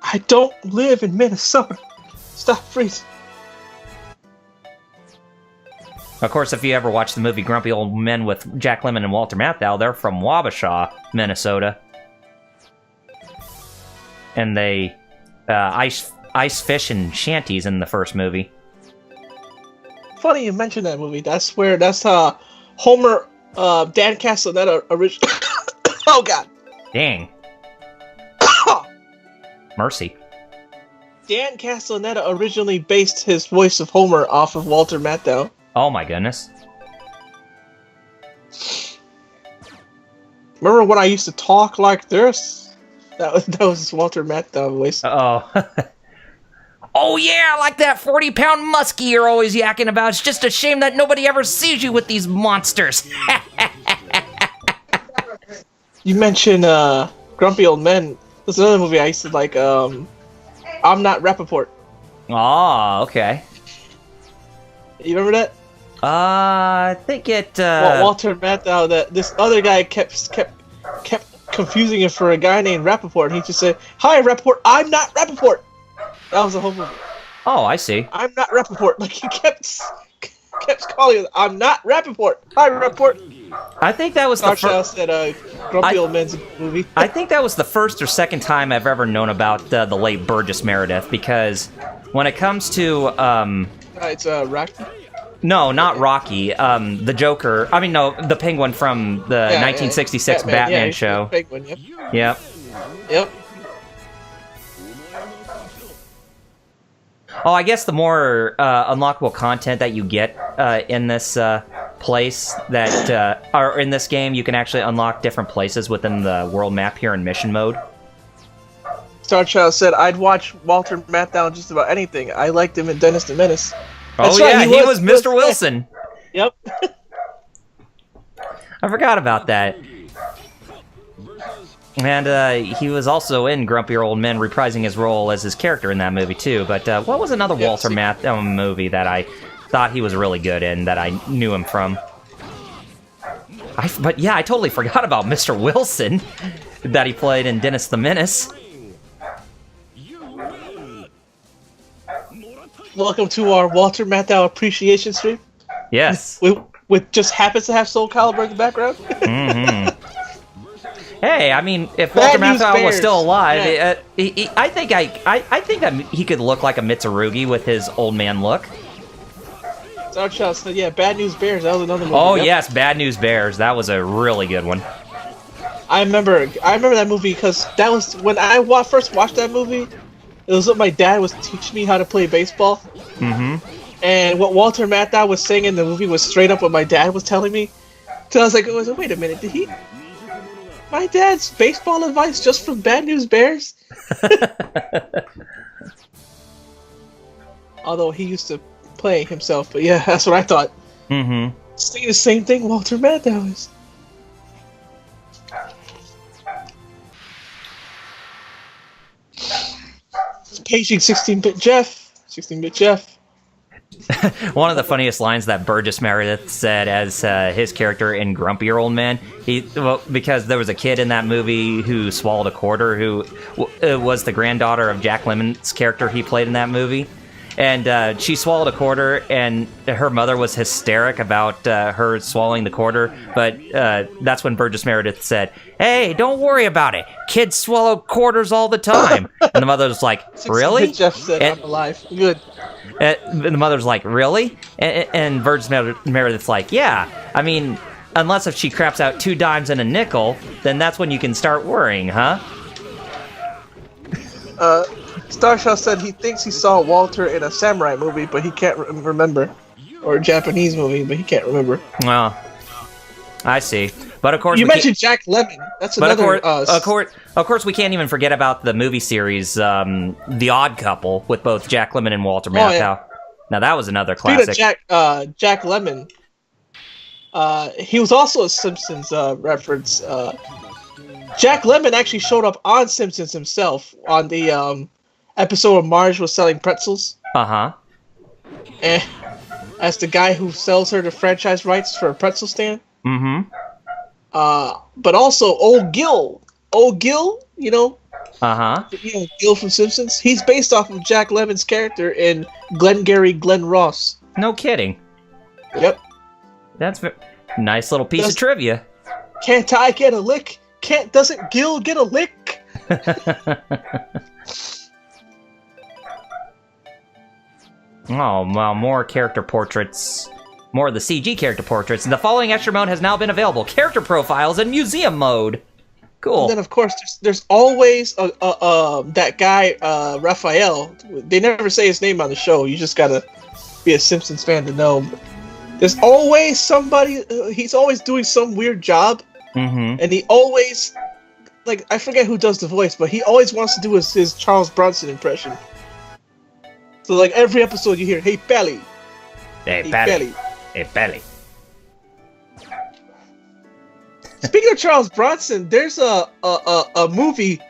I don't live in Minnesota. Stop freezing. Of course, if you ever watch the movie Grumpy Old Men with Jack Lemmon and Walter Matthau, they're from Wabasha, Minnesota. And they ice fish in shanties in the first movie. Funny you mentioned that movie. That's Homer, Dan Castellaneta original. Oh God. Dang. Mercy. Dan Castellaneta originally based his voice of Homer off of Walter Matthau. Oh my goodness. Remember when I used to talk like this? That was Walter Matthau voice. Oh. Oh yeah, like that 40-pound muskie you're always yakking about. It's just a shame that nobody ever sees you with these monsters. You mentioned Grumpy Old Men. There's another movie I used to like, I'm Not Rappaport. Oh, okay. You remember that? I think it. Walter Matthau. That this other guy kept confusing him for a guy named Rappaport. And he just said, "Hi, Rappaport. I'm not Rappaport." That was the whole movie. Oh, I see. I'm not Rappaport. Like he kept calling him, "I'm not Rappaport. Hi, Rappaport." I think that was the first. Said, Grumpy Old Men's movie. I think that was the first or second time I've ever known about the late Burgess Meredith, because when it comes to it's Rocky. No, not Rocky. The Joker. I mean, no, the Penguin from the 1966 Batman show. Penguin, Yep. Yep. Oh, I guess the more unlockable content that you get in this place that or in this game, you can actually unlock different places within the world map here in mission mode. Star Child said, "I'd watch Walter Matthau in just about anything. I liked him in Dennis the Menace." That's right, he was Mr. Wilson. Yep. I forgot about that. And he was also in Grumpier Old Men, reprising his role as his character in that movie, too. But what was another Walter Matthau movie that I thought he was really good in, that I knew him from? But yeah, I totally forgot about Mr. Wilson, that he played in Dennis the Menace. Welcome to our Walter Matthau appreciation stream. Yes. With just happens to have SoulCalibur in the background. Mm-hmm. Hey, I mean, if Walter Matthau was still alive, I think that he could look like a Mitsurugi with his old man look. Star Child said, "Yeah, Bad News Bears." That was another movie. Oh yes, Bad News Bears. That was a really good one. I remember that movie because that was when I first watched that movie. It was when my dad was teaching me how to play baseball. Mm-hmm. And what Walter Matthau was saying in the movie was straight up what my dad was telling me. So I was like, wait a minute, did he? My dad's baseball advice just from Bad News Bears? Although he used to playing himself, but yeah, that's what I thought. Mm-hmm. Saying the same thing Walter Matthau is. Paging 16-bit Jeff. 16-bit Jeff. One of the funniest lines that Burgess Meredith said as his character in Grumpier Old Man, because there was a kid in that movie who swallowed a quarter, who was the granddaughter of Jack Lemmon's character he played in that movie. And she swallowed a quarter, and her mother was hysteric about her swallowing the quarter. But that's when Burgess Meredith said, "Hey, don't worry about it. Kids swallow quarters all the time." And the mother was like, "Really?" Jeff said, "I'm alive." Good. And the mother's like, "Really?" And Burgess Meredith's like, "Yeah. I mean, unless if she craps out 2 dimes and a nickel, then that's when you can start worrying, huh?" Starshaw said he thinks he saw Walter in a samurai movie, but he can't remember. Or a Japanese movie, but he can't remember. Well, I see. But of course, you mentioned Jack Lemmon. That's another. Of course, we can't even forget about the movie series, The Odd Couple, with both Jack Lemmon and Walter Matthau. Yeah. Now that was another classic. Speaking of Jack Lemmon, he was also a Simpsons reference. Jack Lemmon actually showed up on Simpsons himself on the episode where Marge was selling pretzels. Uh-huh. As the guy who sells her the franchise rights for a pretzel stand. Mm-hmm. But also Old Gil, you know. Uh-huh. You know, Gil from Simpsons. He's based off of Jack Lemmon's character in Glengarry Glen Ross. No kidding. Yep. That's nice little piece of trivia. Can't I get a lick? Doesn't Gil get a lick? Oh, well, more character portraits. More of the CG character portraits. The following extra mode has now been available. Character profiles in museum mode. Cool. And then, of course, there's always that guy, Raphael. They never say his name on the show. You just gotta be a Simpsons fan to know. There's always somebody, he's always doing some weird job. Mm-hmm. And he always, like, I forget who does the voice, but he always wants to do his Charles Bronson impression. So, like, every episode you hear, "Hey, Belly." Hey, Belly. Hey, Belly. Speaking of Charles Bronson, there's a movie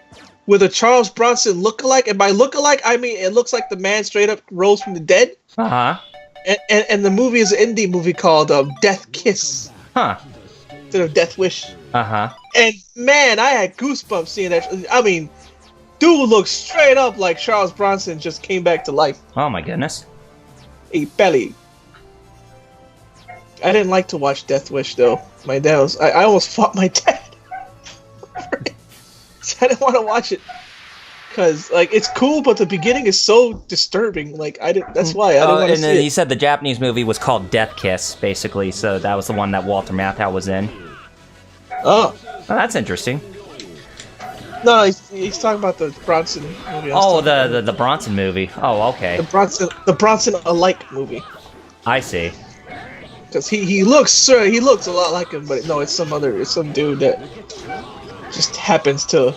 with a Charles Bronson lookalike, and by lookalike, I mean it looks like the man straight up rose from the dead. Uh-huh. And the movie is an indie movie called Death Kiss. Huh. Instead of Death Wish. Uh-huh. And man, I had goosebumps seeing that. I mean, dude looks straight up like Charles Bronson just came back to life. Oh my goodness. A belly. I didn't like to watch Death Wish though. My dad was. I almost fought my dad. I didn't want to watch it because like it's cool, but the beginning is so disturbing. Like I didn't. That's why I didn't want to see it. And then you said the Japanese movie was called Death Kiss, basically. So that was the one that Walter Matthau was in. Oh, that's interesting. No, he's talking about the Bronson movie. The Bronson movie. Oh, okay. The Bronson alike movie. I see. Because he looks a lot like him, but no, it's some dude that just happens to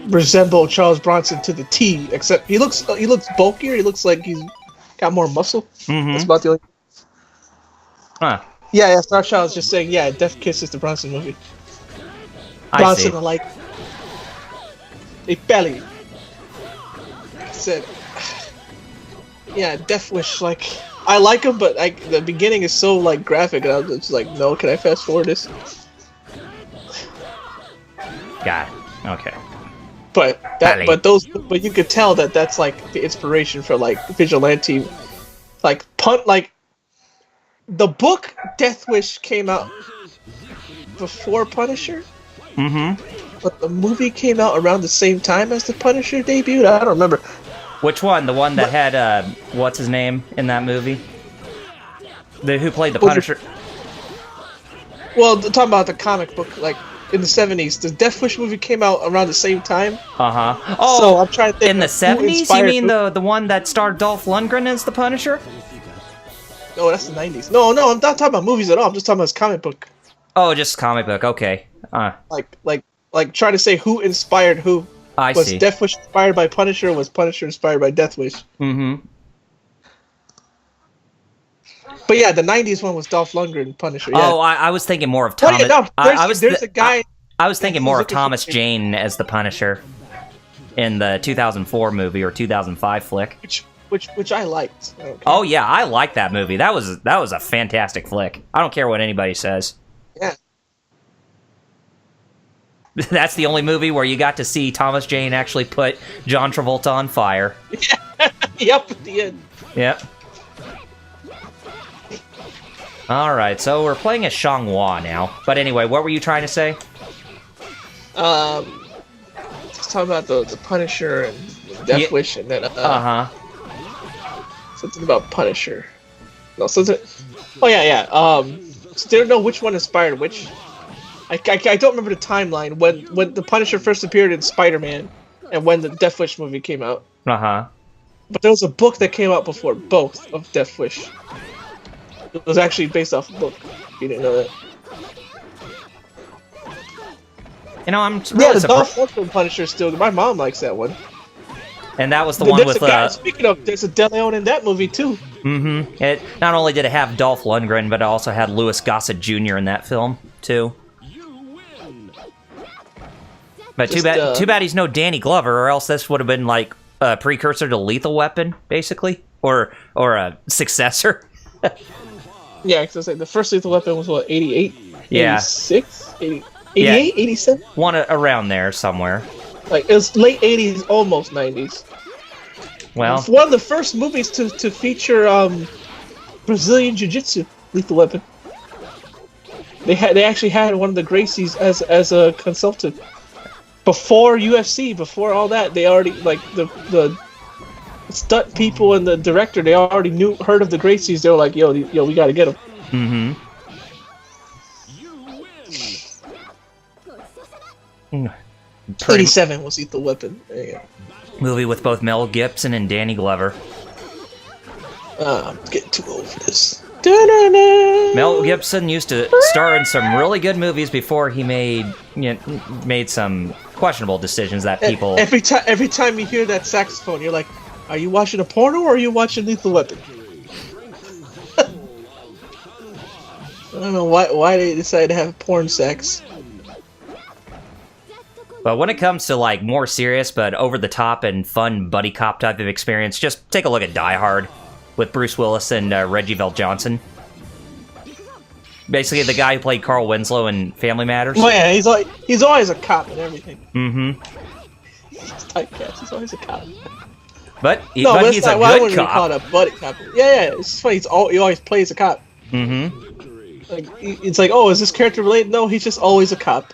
resemble Charles Bronson to the T. Except he looks bulkier. He looks like he's got more muscle. Mm-hmm. That's about the only. Huh. Yeah. Starshaw was just saying, yeah, Death Kiss is the Bronson movie. Bronson alike. A belly. I said, yeah, Death Wish, like. I like him, but the beginning is so like graphic, and I was just like, no, can I fast forward this? Got it. Okay. But you could tell that that's like the inspiration for like vigilante, like the book Death Wish came out before Punisher. Mm-hmm. But the movie came out around the same time as the Punisher debuted. I don't remember. Which one? The one that had, what's his name in that movie? Who played the Punisher? Well, talking about the comic book, like, in the 70s. The Death Wish movie came out around the same time. Uh-huh. Oh, so I'm trying to think in the 70s? You mean the one that starred Dolph Lundgren as the Punisher? No, that's the 90s. No, I'm not talking about movies at all. I'm just talking about his comic book. Oh, just comic book. Okay. Like trying to say who inspired who. I see. Was Death Wish inspired by Punisher, or was Punisher inspired by Death Wish? Mm-hmm. But yeah, the '90s one was Dolph Lundgren Punisher. Yeah. Oh, I was thinking more of Thomas. No, there's a guy. I was thinking more of Thomas Jane as the Punisher in the 2004 movie or 2005 flick. Which I liked. Oh yeah, I liked that movie. That was a fantastic flick. I don't care what anybody says. Yeah. That's the only movie where you got to see Thomas Jane actually put John Travolta on fire. Yep, at the end. Yep. Alright, so we're playing as Xianghua now. But anyway, what were you trying to say? Just talking about the Punisher and Death Wish and then something about Punisher. No, something. Oh yeah. So they don't know which one inspired which. I don't remember the timeline when the Punisher first appeared in Spider-Man and when the Death Wish movie came out. But there was a book that came out before both of Death Wish. It was actually based off a book. If you didn't know that. You know, I'm really the Dolph Lundgren Punisher still. My mom likes that one. And that was the one with speaking of, there's a De Leon in that movie too. Mm-hmm. It not only did it have Dolph Lundgren, but it also had Louis Gossett Jr. in that film too. But too bad he's no Danny Glover, or else this would have been like a precursor to Lethal Weapon, basically, or a successor. Yeah, because the first Lethal Weapon was what, 88? Yeah. 86? 88? 87? One around there somewhere. Like, it was late 80s, almost 90s. Well, it's one of the first movies to feature Brazilian Jiu-Jitsu, Lethal Weapon. They actually had one of the Gracies as a consultant. Before UFC, before all that, they already, like, the stunt people and the director, they already heard of the Gracies. They were like, yo, we gotta get them. Mm-hmm. 87 was Lethal Weapon. There you go. Movie with both Mel Gibson and Danny Glover. I'm getting too old for this. Da-da-da. Mel Gibson used to star in some really good movies before he made some questionable decisions that people. Every time you hear that saxophone, you're like, are you watching a porno or are you watching Lethal Weapon? I don't know why they decided to have porn sex. But when it comes to like more serious but over the top and fun buddy cop type of experience, just take a look at Die Hard with Bruce Willis and Reggie VelJohnson. Basically, the guy who played Carl Winslow in Family Matters. Oh yeah, he's always a cop and everything. Mm-hmm. He's typecast. He's always a cop. But he's a good cop. Why wouldn't we call it a buddy cop? Yeah. It's just funny. He always plays a cop. Mm-hmm. Like it's like, oh, is this character related? No, he's just always a cop.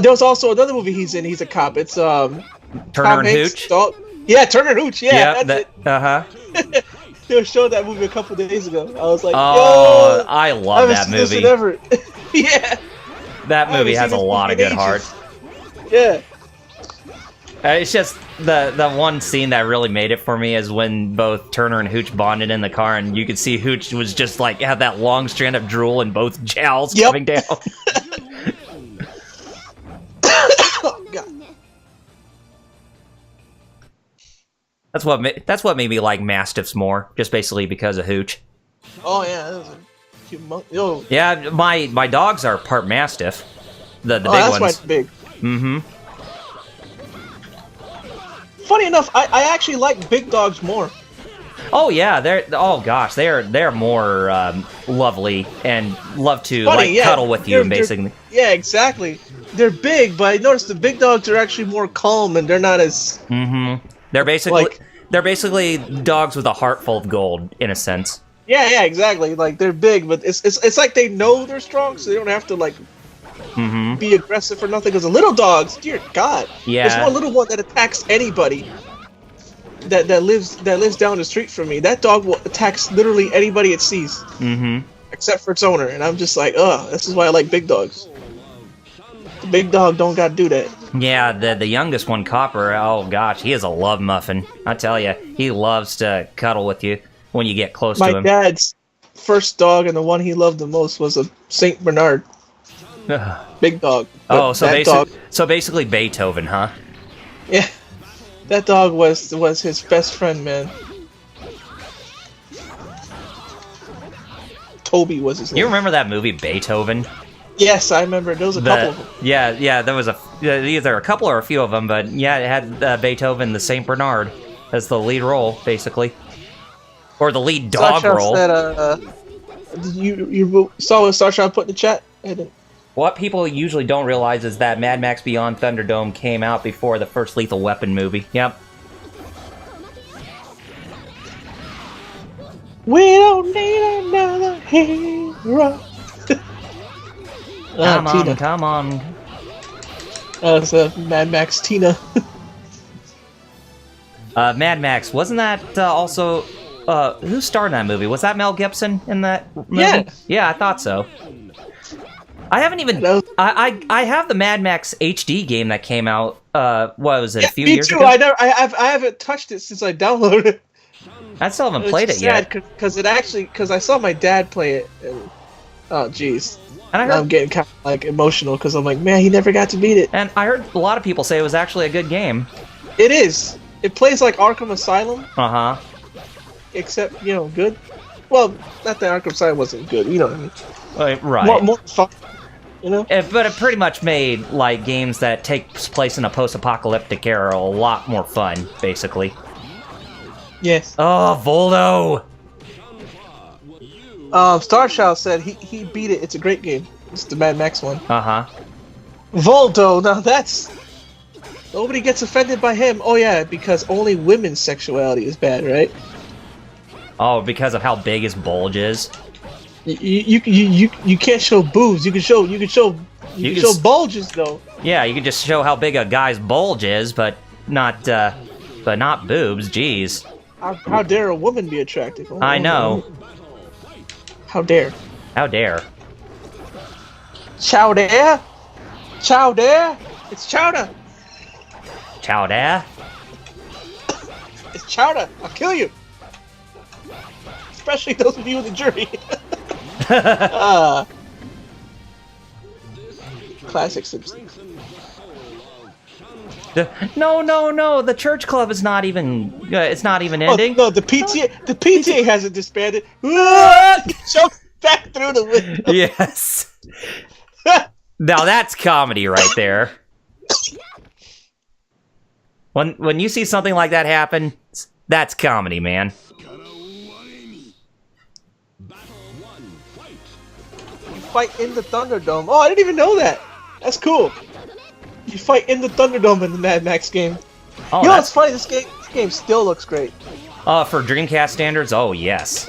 There was also another movie he's in. He's a cop. It's Turner and Hooch. Yeah, Turner and Hooch. Yeah, that's it. They were showing that movie a couple days ago. I was like, yo, I love that movie. Ever. Yeah, that movie has a lot of good heart. Yeah. It's just the one scene that really made it for me is when both Turner and Hooch bonded in the car, and you could see Hooch was just like had that long strand of drool in both jowls coming down. Oh, God. That's what made me like Mastiffs more, just basically because of Hooch. Oh yeah, that was a cute yo. Yeah, my dogs are part Mastiff, the big that's ones. Why it's big. Mm-hmm. Funny enough, I actually like big dogs more. Oh yeah, they're more lovely and love to cuddle with you, basically. Yeah, exactly. They're big, but I noticed the big dogs are actually more calm and they're not as. Mm-hmm. They're basically dogs with a heart full of gold, in a sense. Yeah, exactly. Like they're big, but it's like they know they're strong, so they don't have to like be aggressive for nothing. Because the little dogs, dear God, there's one little one that attacks anybody that lives down the street from me. That dog will attack literally anybody it sees, except for its owner. And I'm just like, this is why I like big dogs. The big dog don't gotta do that. Yeah, the youngest one, Copper, oh gosh, he is a love muffin. I tell you, he loves to cuddle with you when you get close to him. My dad's first dog and the one he loved the most was a Saint Bernard. Big dog. Oh, so basically Beethoven, huh? Yeah, that dog was his best friend, man. Toby was his name. You remember that movie Beethoven? Yes, I remember. There was a couple of them. Yeah, there was either a couple or a few of them, but yeah, it had Beethoven, the Saint Bernard, as the lead role, basically, or the lead dog role. You saw what Starshot put in the chat? What people usually don't realize is that Mad Max Beyond Thunderdome came out before the first Lethal Weapon movie. Yep. We don't need another hero. Come on. It's Mad Max Tina. Mad Max, wasn't that also... who starred in that movie? Was that Mel Gibson in that movie? Yeah. Yeah, I thought so. I haven't even... I have the Mad Max HD game that came out, what was it, a few years ago? Me too, I haven't touched it since I downloaded it. I still haven't played it yet. Because I saw my dad play it, and... Oh, jeez. And I'm getting kind of, like, emotional, because I'm like, man, he never got to beat it. And I heard a lot of people say it was actually a good game. It is. It plays like Arkham Asylum. Uh-huh. Except, good. Well, not that Arkham Asylum wasn't good, you know what I mean. Right. More fun, But it pretty much made, like, games that take place in a post-apocalyptic era a lot more fun, basically. Yes. Oh, Voldo! Starshout said he beat it. It's a great game. It's the Mad Max one. Uh-huh. Voldo, now that's... Nobody gets offended by him. Oh yeah, because only women's sexuality is bad, right? Oh, because of how big his bulge is? You can't show boobs. You can show bulges though. Yeah, you can just show how big a guy's bulge is, but not boobs. Jeez. How dare a woman be attractive? I know. How dare? How dare? Chow dare? Chow dare? It's chowder. Chowder? It's chowder. I'll kill you. Especially those of you in the jury. Classic Simpsons. No. The church club is not even. It's not even ending. Oh, no, the PTA hasn't disbanded. Choke back through the window. Yes. Now that's comedy right there. When you see something like that happen, that's comedy, man. You fight in the Thunderdome. Oh, I didn't even know that. That's cool. You fight in the Thunderdome in the Mad Max game. Oh, It's funny. This game still looks great. For Dreamcast standards, oh yes.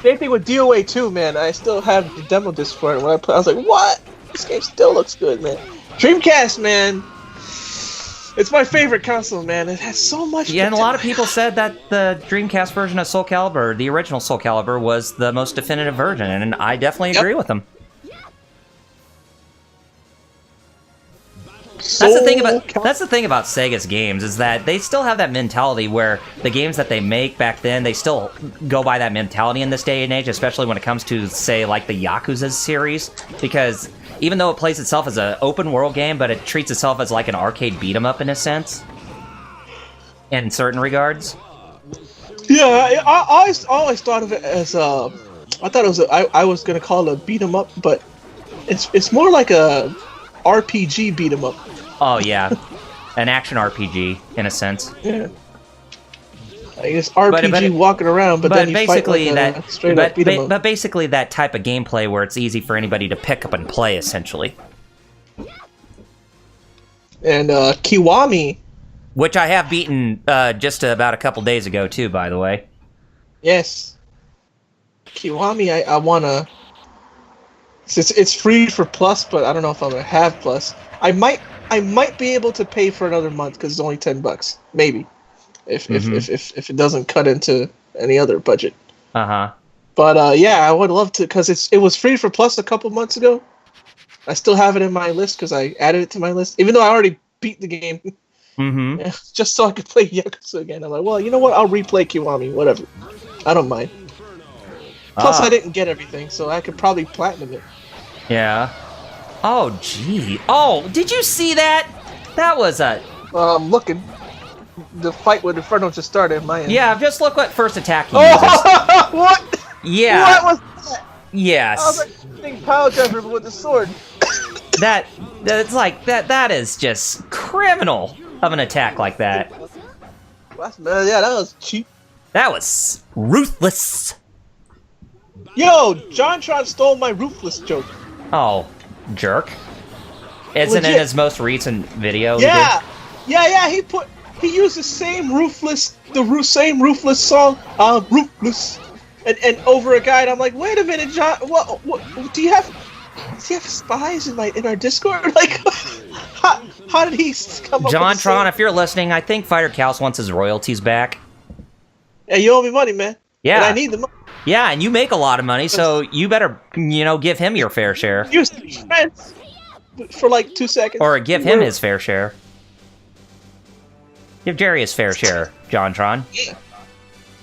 Same thing with DOA 2, man. I still have the demo disc for it. When I play, I was like, what? This game still looks good, man. Dreamcast, man. It's my favorite console, man. It has so much. Yeah, and a lot of people said that the Dreamcast version of SoulCalibur, the original SoulCalibur, was the most definitive version, and I definitely agree with them. That's the thing about Sega's games, is that they still have that mentality where the games that they make back then, they still go by that mentality in this day and age, especially when it comes to, say, like the Yakuza series, because even though it plays itself as an open world game, but it treats itself as like an arcade beat 'em up in a sense, in certain regards. Yeah, I always thought of it as I thought it was I was gonna call it a beat 'em up, but it's more like a RPG beat 'em up. Oh yeah, an action RPG in a sense. Yeah. I guess RPG walking around, but then you basically fight like straight up beat 'em up. But basically that type of gameplay where it's easy for anybody to pick up and play, essentially. And Kiwami, which I have beaten just about a couple days ago too, by the way. Yes. Kiwami, I wanna. It's free for Plus, but I don't know if I'm gonna have Plus. I might be able to pay for another month because it's only $10, maybe, if it doesn't cut into any other budget. But yeah, I would love to, because it was free for Plus a couple months ago. I still have it in my list because I added it to my list, even though I already beat the game. Yeah, just so I could play Yakuza again. I'm like, well, you know what? I'll replay Kiwami, whatever. I don't mind. Plus, I didn't get everything, so I could probably platinum it. Yeah. Oh, gee. Oh, did you see that? That was a... I'm looking. The fight with Inferno just started in my end. Yeah, just look what first attack he uses. What? Yeah. What was that? Yes. I was like, big power driver with the sword. That's like that is just criminal of an attack like that. Yeah, that was cheap. That was ruthless. Yo, JonTron stole my ruthless joke. Oh, jerk. Isn't it his most recent video? Yeah. He used the same same ruthless song, ruthless, and over a guy. And I'm like, wait a minute, John. What do you have spies in our Discord? Like, how did he come up? JonTron, if you're listening, I think Fighter Cows wants his royalties back. Yeah, you owe me money, man. Yeah, and I need the money. Yeah, and you make a lot of money, so you better, give him your fair share. Use friends for like 2 seconds. Or give him his fair share. Give Jerry his fair share, JonTron. Yeah.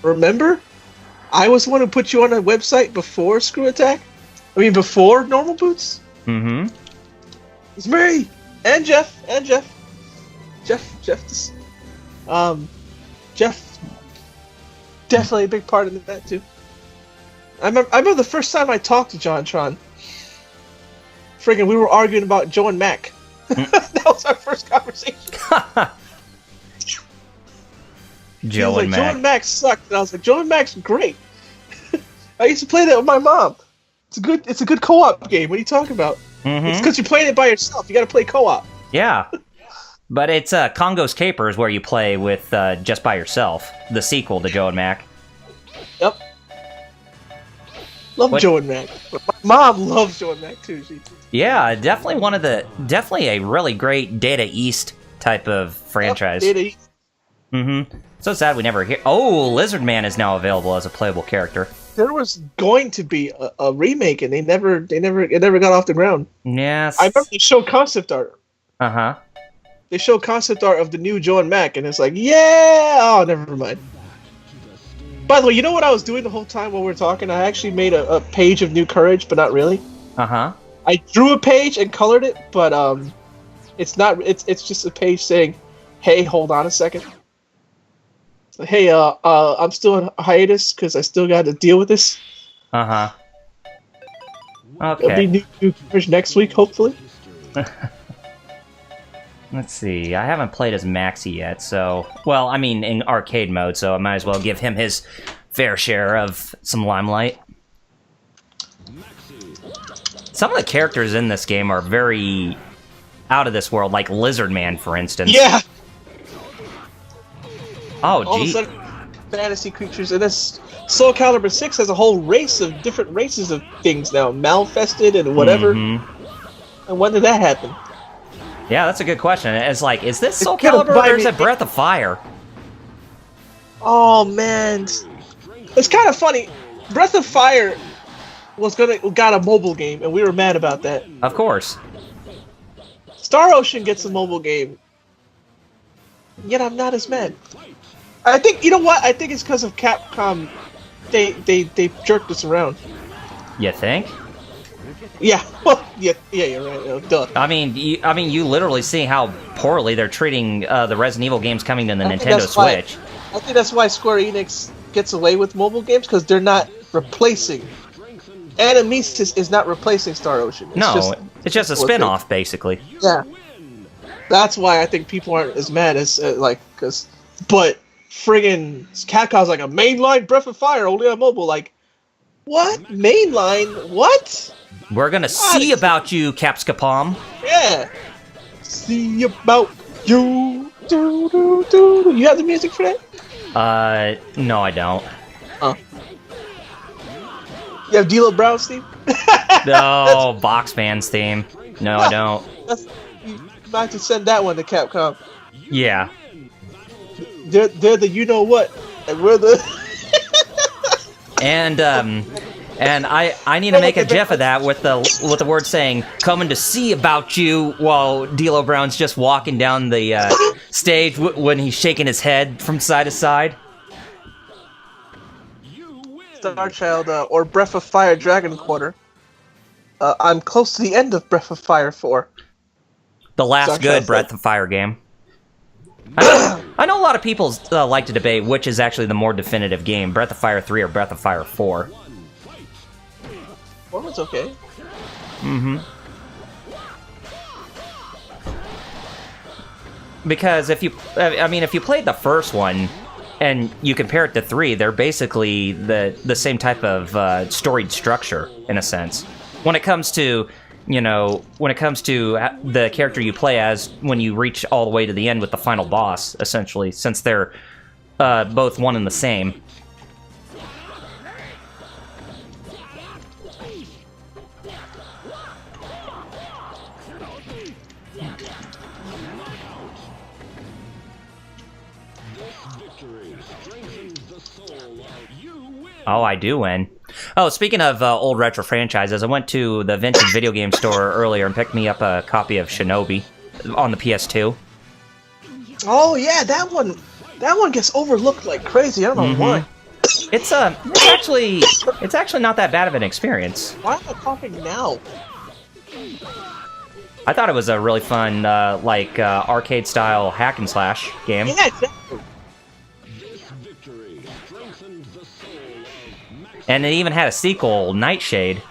Remember? I was the one who put you on a website before Screw Attack? I mean, before Normal Boots? Mm-hmm. It's me! And Jeff. Jeff, definitely a big part of that, too. I remember the first time I talked to JonTron. Friggin', we were arguing about Joe and Mac. That was our first conversation. Joe and Mac. Joe and Mac sucked, and I was like, Joe and Mac's great. I used to play that with my mom. It's a good co-op game. What are you talking about? Mm-hmm. It's because you're playing it by yourself. You got to play co-op. Yeah, but it's Congo's Capers where you play with just by yourself. The sequel to Joe and Mac. Yep. Love Joe and Mac. My mom loves Joe and Mac too. Yeah, definitely a really great Data East type of franchise. Yep, Data East. Mm-hmm. So sad we never hear. Oh, Lizard Man is now available as a playable character. There was going to be a remake, and it never got off the ground. Yes. I remember they showed concept art. Uh-huh. They showed concept art of the new Joe and Mac, and it's like, yeah! Oh, never mind. By the way, you know what I was doing the whole time while we were talking? I actually made a page of New Courage, but not really. Uh-huh. I drew a page and colored it, but it's not. It's just a page saying, "Hey, hold on a second. Hey, I'm still in hiatus because I still got to deal with this." Uh-huh. Okay. It'll be new Courage next week, hopefully. Let's see. I haven't played as Maxie yet, so... Well, I mean, in arcade mode, so I might as well give him his fair share of some limelight. Some of the characters in this game are very out of this world, like Lizard Man, for instance. Yeah! Oh, all of a sudden, fantasy creatures, and this SoulCalibur 6 has a whole race of different races of things now, Malfested and whatever. Mm-hmm. And when did that happen? Yeah, that's a good question. It's like, is this SoulCalibur or is it Breath of Fire? Oh man, it's kind of funny. Breath of Fire got a mobile game, and we were mad about that. Of course. Star Ocean gets a mobile game, yet I'm not as mad. I think, you know what? I think it's because of Capcom. They jerked us around. You think? Yeah. Well, yeah, you're right. Duh. I mean, you literally see how poorly they're treating the Resident Evil games coming to the Nintendo Switch. I think that's why Square Enix gets away with mobile games, because they're not replacing. Animesis is not replacing Star Ocean. It's just a spin-off, basically. Yeah. That's why I think people aren't as mad as, but friggin' Capcom's like a mainline Breath of Fire, only on mobile. Like, what? Mainline? What? We're gonna see about you, Capscom. Yeah. See about you. Do, do, do. You have the music for that? No, I don't. Oh. You have D-Lo Brown's theme? No, Boxman's theme. No, I don't. You might have to send that one to Capcom. Yeah. They're the you-know-what, and we're the... And I need to make a gif of that with the word saying "coming to see about you" while D-Lo Brown's just walking down the stage when he's shaking his head from side to side. Star Child or Breath of Fire Dragon Quarter. I'm close to the end of Breath of Fire 4. The last good Breath of Fire game. I know a lot of people like to debate which is actually the more definitive game, Breath of Fire 3 or Breath of Fire 4. Performance okay. Because if you played the first one and you compare it to 3, they're basically the same type of storied structure in a sense. When it comes to the character you play as when you reach all the way to the end with the final boss, essentially, since they're both one and the same. Oh, I do win. Oh, speaking of old retro franchises, I went to the vintage video game store earlier and picked me up a copy of Shinobi on the PS2. Oh yeah, that one gets overlooked like crazy. I don't know why. It's actually not that bad of an experience. Why am I coughing now? I thought it was a really fun arcade style hack and slash game. Yeah, exactly. And it even had a sequel, Nightshade,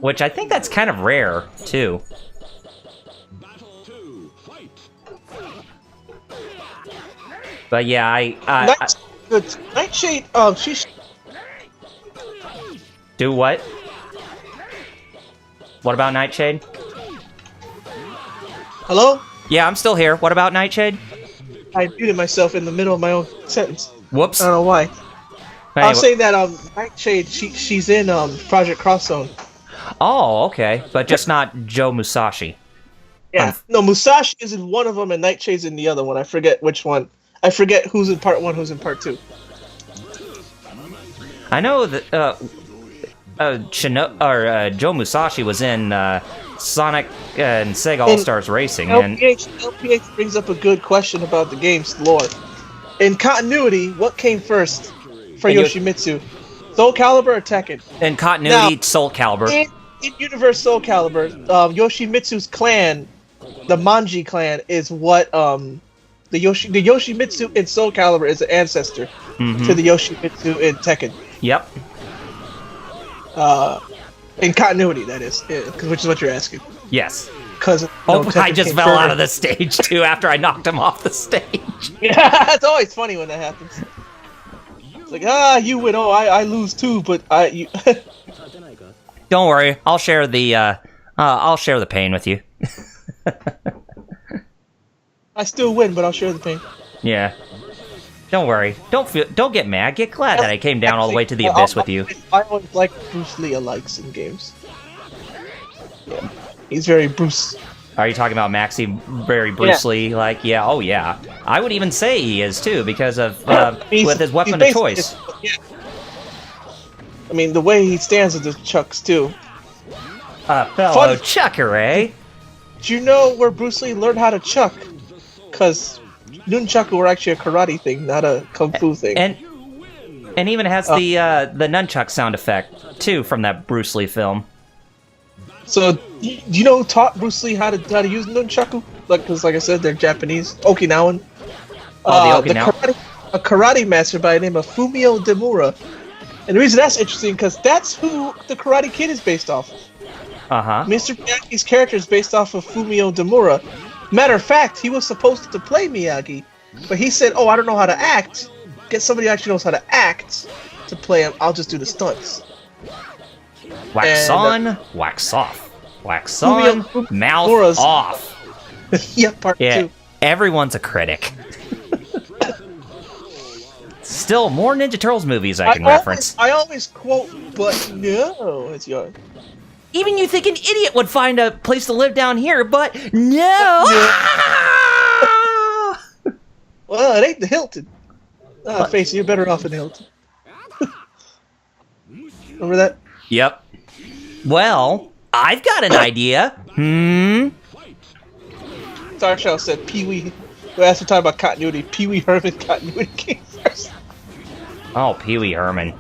which I think that's kind of rare, too. But yeah, Nightshade, she's... Do what? What about Nightshade? Hello? Yeah, I'm still here. What about Nightshade? I muted myself in the middle of my own sentence. Whoops. I don't know why. Anyway. I was saying that Nightshade, she's in Project Cross Zone. Oh, okay, but just not Joe Musashi. Yeah, no, Musashi is in one of them, and Nightshade's in the other one. I forget which one. I forget who's in part 1, who's in part 2. I know that Joe Musashi was in Sonic and Sega All Stars Racing. LPH brings up a good question about the game's lore. In continuity, what came first for Yoshimitsu? SoulCalibur or Tekken? In continuity, SoulCalibur. In Universe SoulCalibur, Yoshimitsu's clan, the Manji clan, is what the Yoshimitsu in SoulCalibur is an ancestor to the Yoshimitsu in Tekken. Yep. In continuity, that is, which is what you're asking. Yes. Because I just fell out of the stage too after I knocked him off the stage. Yeah, it's always funny when that happens. It's like, you win. Oh, I lose too, but you. Don't worry, I'll share the pain with you. I still win, but I'll share the pain. Yeah. Don't worry. Don't get mad. Get glad that I came down all the way to the abyss with you. I always like Bruce Lee likes in games. Yeah, he's very Bruce. Are you talking about Maxie? Very Bruce Lee like? Yeah. Oh yeah. I would even say he is too because of with his weapon of choice. Yeah. I mean, the way he stands with his chucks too. Fellow chucker, eh? Do you know where Bruce Lee learned how to chuck? Because nunchaku were actually a karate thing, not a kung fu thing. And even has the nunchuck sound effect too from that Bruce Lee film. So, do you know who taught Bruce Lee how to use nunchaku? Because, like I said, they're Japanese, Okinawan. Oh, the Okinawan. A karate master by the name of Fumio Demura. And the reason that's interesting because that's who the Karate Kid is based off of. Mr. Miyagi's character is based off of Fumio Demura. Matter of fact, he was supposed to play Miyagi, but he said, "Oh, I don't know how to act. Get somebody who actually knows how to act to play him. I'll just do the stunts." Wax on, wax off. Wax on, mouth Demura's off. Yeah, part 2. Everyone's a critic. Still, more Ninja Turtles movies I can reference. I always quote, but no, it's yours. Even you think an idiot would find a place to live down here, but no! Well, it ain't the Hilton. Face it, you're better off in the Hilton. Remember that? Yep. Well, I've got an idea. Star Shell said Pee-wee. We asked to talk about continuity. Pee-wee Herman continuity came first. Oh, Pee-wee Herman.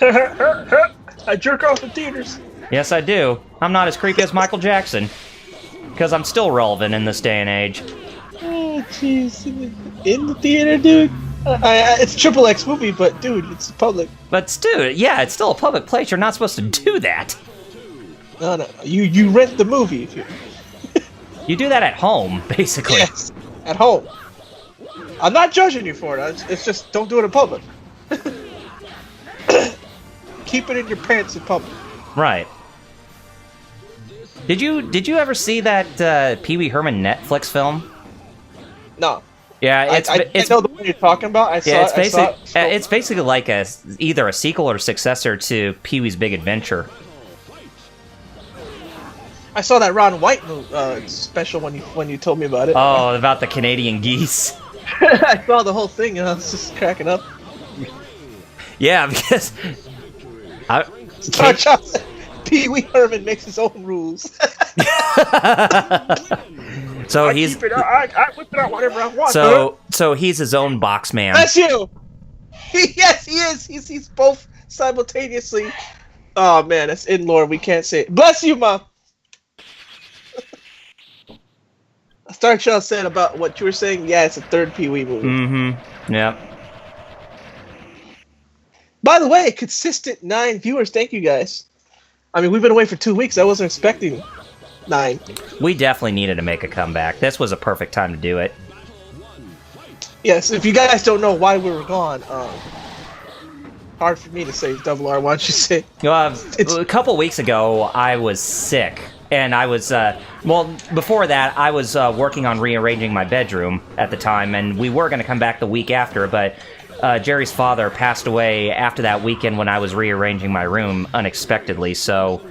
I jerk off in theaters. Yes, I do. I'm not as creepy as Michael Jackson. Because I'm still relevant in this day and age. Oh, jeez. In the theater, dude? It's a triple X movie, but dude, it's public. But dude, yeah, it's still a public place. You're not supposed to do that. No. You rent the movie if you. You do that at home, basically. Yes, at home. I'm not judging you for it. It's just don't do it in public. Keep it in your pants in public. Right. Did you ever see that Pee Wee Herman Netflix film? No. Yeah, I know the one you're talking about. It's basically like either a sequel or successor to Pee Wee's Big Adventure. I saw that Ron White special when you told me about it. Oh, about the Canadian geese. I saw the whole thing and I was just cracking up. Yeah, because Pee Wee Herman makes his own rules. So I whip it out whatever I want. So he's his own box man. That's you. Yes, he is. He's both simultaneously. Oh man, that's in lore. We can't say it. Bless you, Mom. Star Child said about what you were saying. Yeah, it's a third Pee Wee movie. Mm-hmm. Yeah. By the way, consistent 9 viewers. Thank you guys. I mean, we've been away for 2 weeks. I wasn't expecting 9. We definitely needed to make a comeback. This was a perfect time to do it. Yes, if you guys don't know why we were gone, hard for me to say. Double R, why don't you say? A couple weeks ago, I was sick. And I was, before that, I was working on rearranging my bedroom at the time, and we were going to come back the week after, but Jerry's father passed away after that weekend when I was rearranging my room unexpectedly, so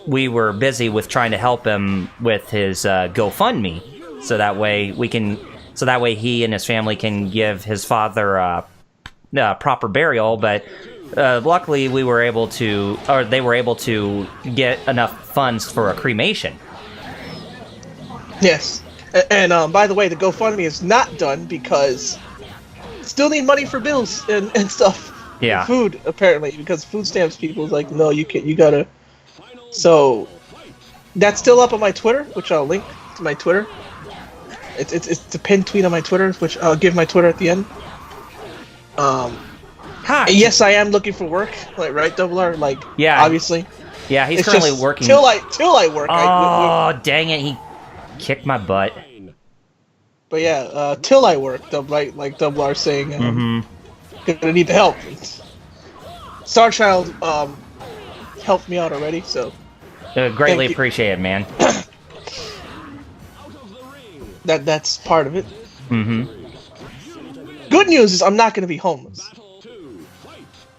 we were busy with trying to help him with his GoFundMe, so that way he and his family can give his father proper burial, but luckily they were able to get enough funds for a cremation. Yes, and by the way, the GoFundMe is not done because still need money for bills and stuff. Yeah, and food apparently, because food stamps people's like, no, you can't. You gotta. So that's still up on my Twitter, which I'll link to my Twitter. It's the pinned tweet on my Twitter, which I'll give my Twitter at the end. Hi. Yes, I am looking for work. Like, right, Double R? Like, yeah, obviously. Yeah, he's currently working. Till I work. Oh, dang it! He kicked my butt. But yeah, till I work, like Double R saying, gonna need the help. Starchild helped me out already, so greatly appreciated, man. That's part of it. Mm-hmm. Good news is I'm not gonna be homeless.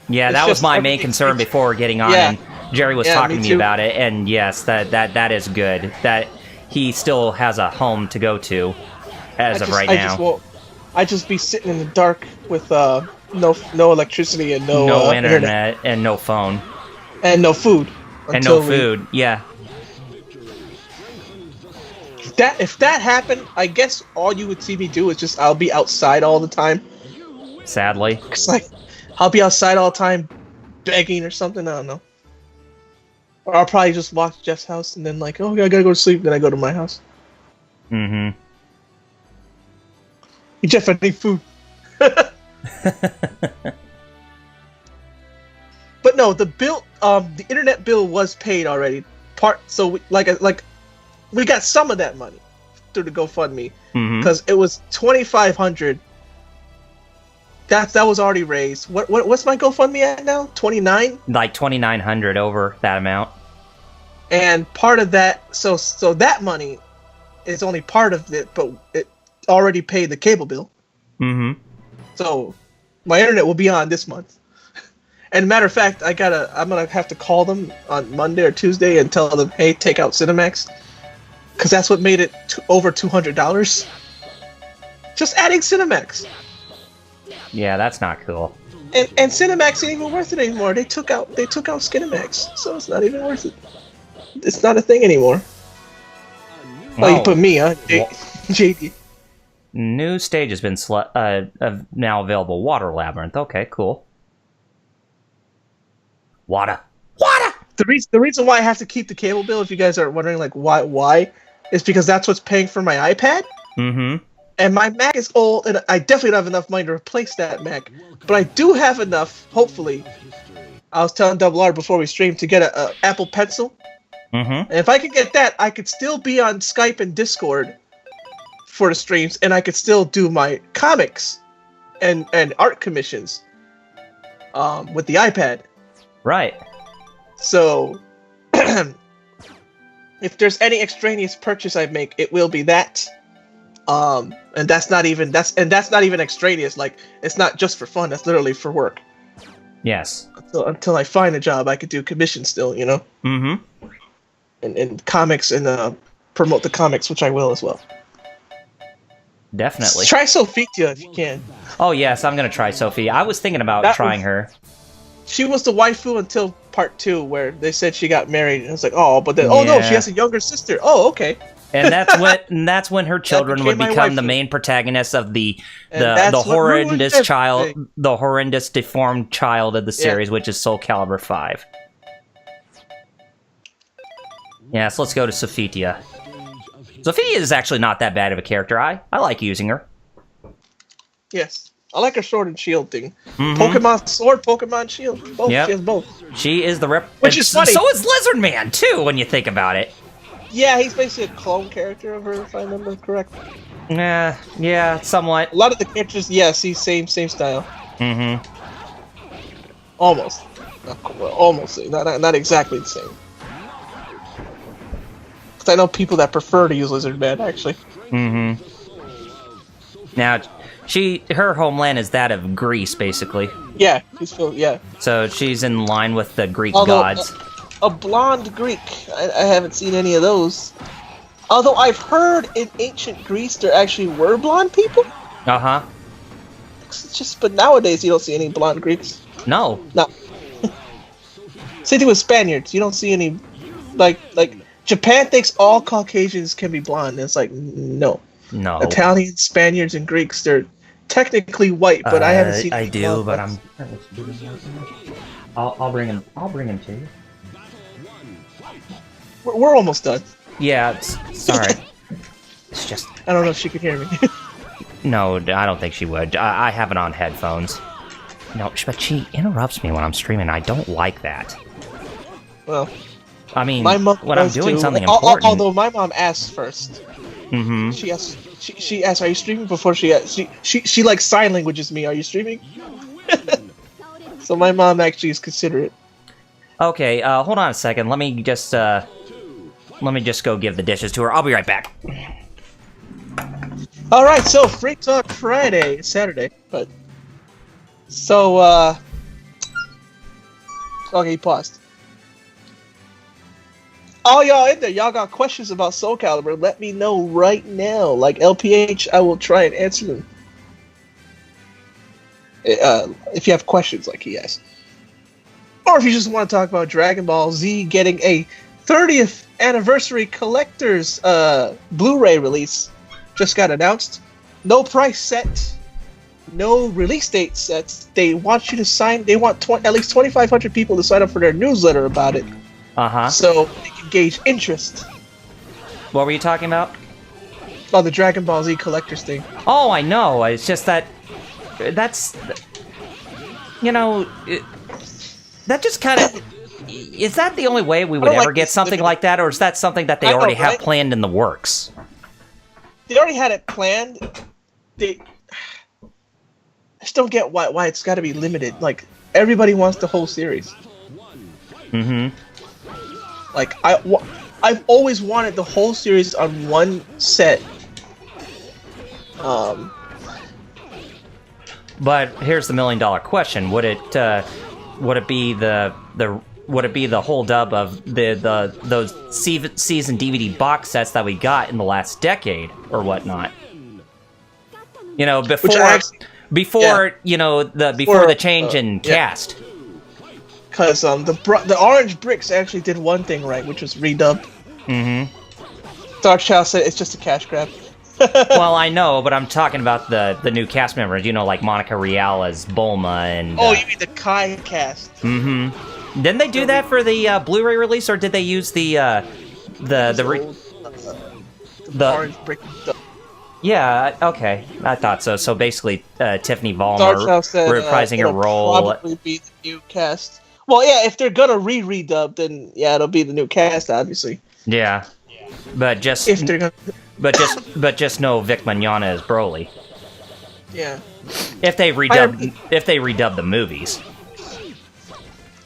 Yeah, that was my main concern before getting on, and Jerry was talking to me about it, and yes, that is good. That he still has a home to go to as of right now. I just be sitting in the dark with no electricity and no internet and no phone and no food Yeah. If that happened, I guess all you would see me do is just I'll be outside all the time. Sadly, it's like I'll be outside all the time, begging or something. I don't know. Or I'll probably just walk to Jeff's house and then like, oh, I gotta go to sleep. Then I go to my house. Mm-hmm. Hey, Jeff, I need food. But no, the bill, the internet bill was paid already. So we got some of that money through the GoFundMe because it was $2,500. That was already raised. What's my GoFundMe at now? 29? Like 2,900 over that amount. And part of that, so that money is only part of it, but it already paid the cable bill. Mm-hmm. So my internet will be on this month. And matter of fact, I'm gonna have to call them on Monday or Tuesday and tell them, hey, take out Cinemax, because that's what made it over $200. Just adding Cinemax. Yeah, that's not cool. And Cinemax ain't even worth it anymore. They took out Skinemax, so it's not even worth it. It's not a thing anymore. Oh, you put me, huh? JD. New stage has been now available. Water Labyrinth. Okay, cool. Water. The reason why I have to keep the cable bill, if you guys are wondering, like why, is because that's what's paying for my iPad. Mm-hmm. And my Mac is old, and I definitely don't have enough money to replace that Mac. But I do have enough, hopefully. I was telling Double R before we streamed to get a Apple Pencil. And if I could get that, I could still be on Skype and Discord for the streams, and I could still do my comics and art commissions with the iPad. Right. So, if there's any extraneous purchase I make, it will be that. And that's not even extraneous. Like, it's not just for fun. That's literally for work. Yes. Until I find a job, I could do commissions still. You know. And comics and promote the comics, which I will as well. Definitely. Try Sophia if you can. Oh yes, I'm gonna try Sophia. I was thinking about trying her. She was the waifu until part 2, where they said she got married, and it's like, oh, but then, oh no, she has a younger sister. Oh, okay. And that's when her children would become the main protagonists of the horrendous child, the horrendous deformed child of the series, which is SoulCalibur 5. Yeah, so let's go to Sophia. Sophia is actually not that bad of a character. I like using her. Yes. I like her sword and shield thing. Pokemon sword, Pokemon shield. Both. Yep. She has both. She is the Which is funny. So is Lizard Man, too, when you think about it. Yeah, he's basically a clone character of her, if I remember correctly. Yeah, somewhat. A lot of the characters, yes, he's same style. Almost. Almost. Not exactly the same. I know people that prefer to use Lizard Man, actually. Now, her homeland is that of Greece, basically. Yeah, So she's in line with the Greek gods. A blonde Greek. I haven't seen any of those. Although I've heard in ancient Greece there actually were blonde people. It's just, but nowadays you don't see any blonde Greeks. No. Same thing with Spaniards. You don't see any, like. Japan thinks all Caucasians can be blonde. It's like, no. Italians, Spaniards, and Greeks, they're technically white, but I haven't seen. I do, but I'm. I'll bring him to you. We're almost done. Yeah, sorry. It's just. I don't know if she can hear me. No, I don't think she would. I have it on headphones. No, but she interrupts me when I'm streaming. I don't like that. Well. I mean, my mom when I'm doing something important. Although my mom asks first. She asks. She asks, "Are you streaming?" Before she like sign languages me. Are you streaming? So my mom actually is considerate. Okay, hold on a second. Let me just go give the dishes to her. I'll be right back. All right. So Free Talk Friday. It's Saturday, but okay, he paused. All y'all in there, y'all got questions about SoulCalibur, let me know right now. Like LPH, I will try and answer them. If you have questions like he asked. Or if you just want to talk about Dragon Ball Z getting a 30th anniversary collector's Blu-ray release. Just got announced. No price set. No release date set. They want you to sign, they want at least 2,500 people to sign up for their newsletter about it. So they can gauge interest. What were you talking about? Oh, the Dragon Ball Z collector's thing. Oh, I know. It's just that's, that just kind of, is that the only way we would ever get something like that, or is that something that they already have planned in the works? They already had it planned. I just don't get why it's got to be limited. Like, everybody wants the whole series. Like, I've always wanted the whole series on one set. But here's the $1 million question: would it be the whole dub of those season DVD box sets that we got in the last decade or whatnot? Before the change in cast. Because the Orange Bricks actually did one thing right, which was redub. Dark Child said it's just a cash grab. Well, I know, but I'm talking about the new cast members. Like Monica Rial as Bulma and. Oh, you mean the Kai cast? Didn't they do that for the Blu-ray release, or did they use the Orange Brick? Yeah, okay. I thought so. So basically, Tiffany Star Vollmer Child said reprising her it'll role. probably be the new cast. Well, yeah, if they're gonna redub, then yeah, it'll be the new cast, obviously. Yeah, but just If they're gonna, but just no Vic Mignogna as Broly. yeah, If they redub the movies.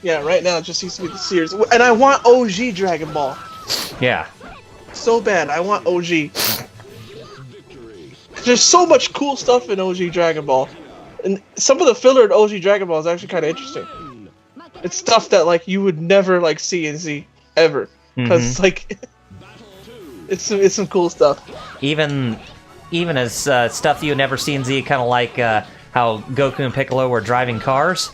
yeah. Right now, it just seems to be the series, and I want OG Dragon Ball Yeah. so bad. I want OG. There's so much cool stuff in OG Dragon Ball, and some of the filler in OG Dragon Ball is actually kind of interesting. It's stuff that like you would never like see in Z ever, because like it's some cool stuff. Even as stuff you would never see in Z, kind of like how Goku and Piccolo were driving cars.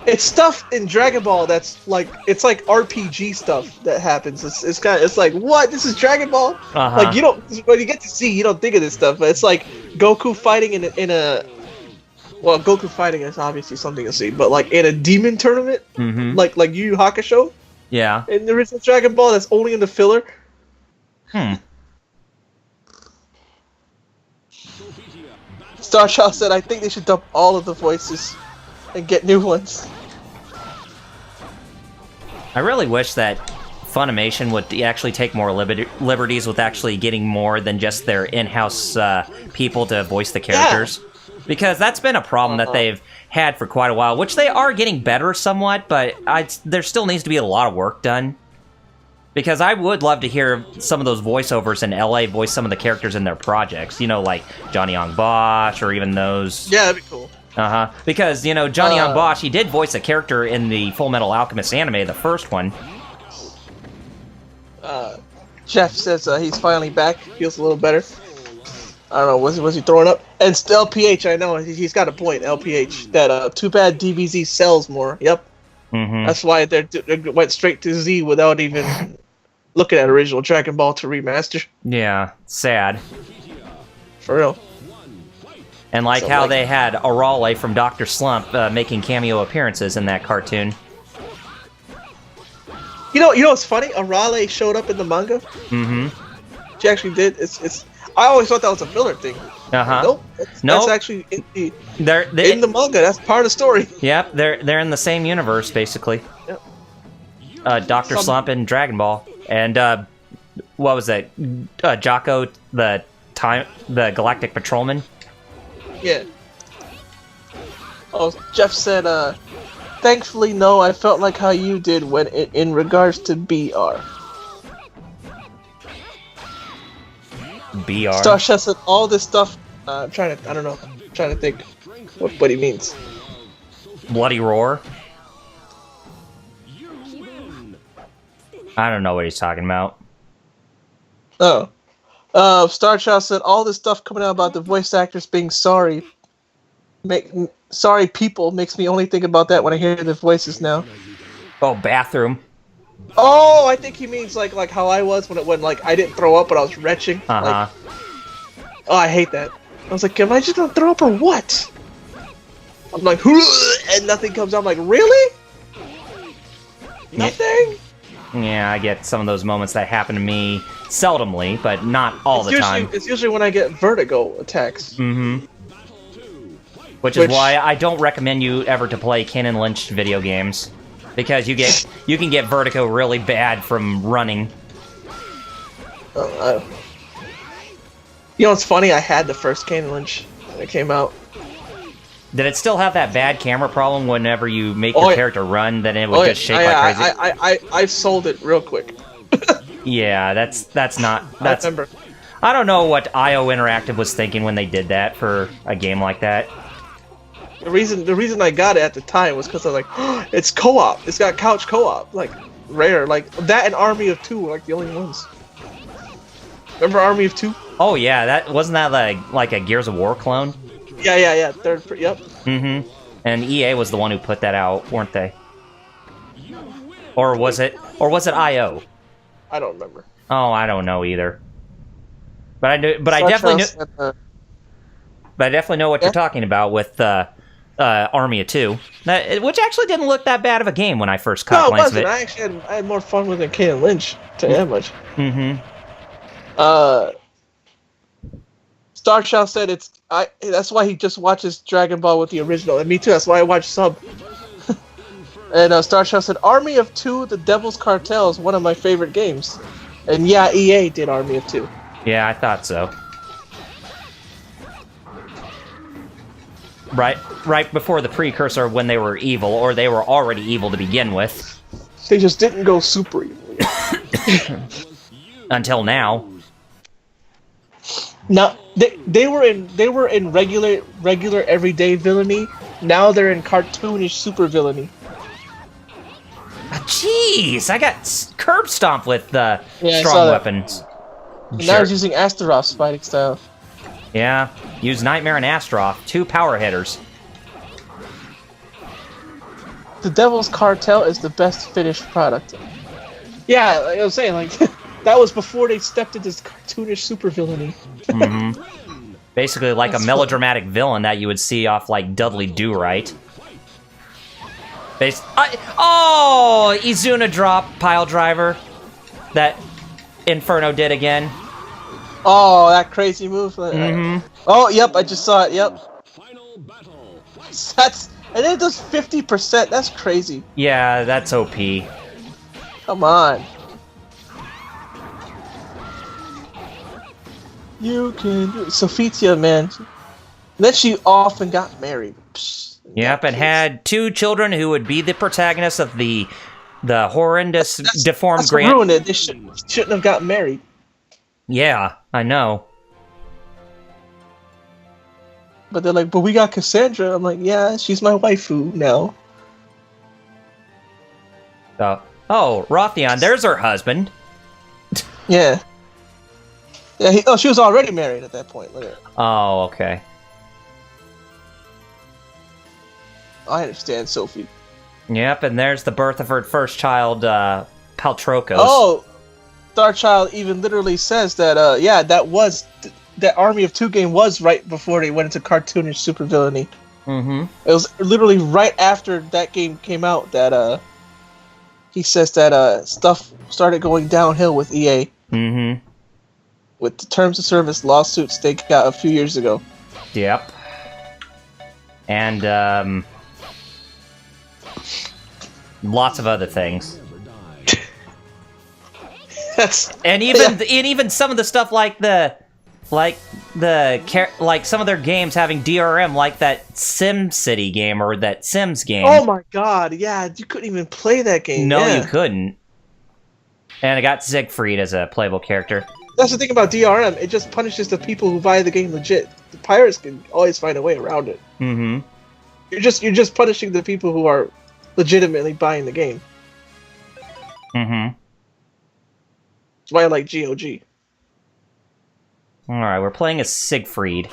It's stuff in Dragon Ball that's like it's like RPG stuff that happens. It's like what? This is Dragon Ball? Like you don't when you get to Z, you don't think of this stuff. But it's like Goku fighting in a well, Goku fighting is obviously something to see, but like in a demon tournament, like Yu Yu Hakusho, Yeah. in the original Dragon Ball, that's only in the filler. Star Child said, "I think they should dump all of the voices and get new ones." I really wish that Funimation would actually take more liberties with actually getting more than just their in-house people to voice the characters. Because that's been a problem that they've had for quite a while, which they are getting better somewhat, but there still needs to be a lot of work done. Because I would love to hear some of those voiceovers in LA voice some of the characters in their projects. You know, like Johnny Young Bosch, or even those... Yeah, that'd be cool. Because, you know, Johnny Young Bosch, he did voice a character in the Full Metal Alchemist anime, the first one. Jeff says he's finally back. Feels a little better. I don't know. Was he throwing up? And still LPH, I know he's got a point. LPH that too bad DBZ sells more. Yep. That's why they went straight to Z without even looking at original Dragon Ball to remaster. Yeah, sad. For real. And like how they had Arale from Dr. Slump making cameo appearances in that cartoon. You know what's funny? Arale showed up in the manga. She actually did. It's. I always thought that was a filler thing. Nope. That's actually in the manga. That's part of the story. Yep, they're in the same universe basically. Yep. Dr. Slump and Dragon Ball, and what was that? Jocko, the Galactic Patrolman. Yeah. Oh, Jeff said, thankfully, no, I felt like how you did when in regards to BR. BR? Star Chef said all this stuff, I don't know, I'm trying to think what he means. Bloody Roar? I don't know what he's talking about. Oh. Star Child said all this stuff coming out about the voice actors being sorry people makes me only think about that when I hear their voices now. Oh, bathroom. Oh, I think he means like how I was when like I didn't throw up but I was retching. Like, oh, I hate that. I was like, am I just gonna throw up or what? I'm like, and nothing comes out. I'm like, really? Nothing? Yeah, I get some of those moments that happen to me seldomly, but not all the time. It's usually when I get vertigo attacks. Which is why I don't recommend you ever to play Ken and Lynch video games, because you can get vertigo really bad from running. You know what's funny? I had the first Ken and Lynch when it came out. Did it still have that bad camera problem whenever you make your character run? Then it would just shake like crazy. I sold it real quick. Yeah, that's not. I remember. I don't know what IO Interactive was thinking when they did that for a game like that. The reason I got it at the time was because I was like, oh, it's co-op. It's got couch co-op, like rare, like that and Army of Two were like the only ones. Remember Army of Two? Oh yeah, that wasn't that like a Gears of War clone. Yeah. Yep. And EA was the one who put that out, weren't they? Or was it IO? I don't remember. Oh, I don't know either. But I definitely know what you're talking about with Army of Two, which actually didn't look that bad of a game when I first caught glance of it. I actually had more fun with it than Ken and Lynch. To that much. Starchild said that's why he just watches Dragon Ball with the original, and me too. That's why I watch sub. And Starchild said, Army of Two: The Devil's Cartel is one of my favorite games. And yeah, EA did Army of Two. Yeah, I thought so. Right before the precursor when they were evil, or they were already evil to begin with. They just didn't go super evil. Until now. No, they were in regular everyday villainy. Now they're in cartoonish super villainy. Jeez, I got curb stomped with strong weapons. And now he's using Astaroth's fighting style. Yeah, use Nightmare and Astaroth, 2 power hitters. The Devil's Cartel is the best finished product. Yeah, like I was saying, like that was before they stepped into this cartoonish super villainy. Mm-hmm. Basically, like a melodramatic villain that you would see off like Dudley Do-Right. Izuna drop pile driver that Inferno did again. Oh, that crazy move. Mm-hmm. Oh, yep, I just saw it. Yep. And it does 50%. That's crazy. Yeah, that's OP. Come on. You can do it. Sophitia, man. And then she often got married. Yep, and had 2 children who would be the protagonists of the horrendous deformed grand. That's ruined it. They shouldn't have gotten married. Yeah, I know. But they're like, but we got Cassandra. I'm like, yeah, she's my waifu now. Oh, Rothion, there's her husband. Yeah. Yeah. She was already married at that point. Look at it. Oh, okay. I understand, Sophie. Yep, and there's the birth of her first child, Paltrocos. Oh, Starchild even literally says that, that Army of Two game was right before they went into cartoonish supervillainy. Mm-hmm. It was literally right after that game came out that, he says that, stuff started going downhill with EA. Mm-hmm. With the terms of service lawsuits they got a few years ago. Yep. And, lots of other things. And even some of the stuff like some of their games having DRM, like that SimCity game or that Sims game. Oh my god, yeah, you couldn't even play that game. No, you couldn't. And I got Siegfried as a playable character. That's the thing about DRM, it just punishes the people who buy the game legit. The pirates can always find a way around it. Mm-hmm. You're just punishing the people who are legitimately buying the game. Mm-hmm. That's why I like GOG. Alright, we're playing as Siegfried.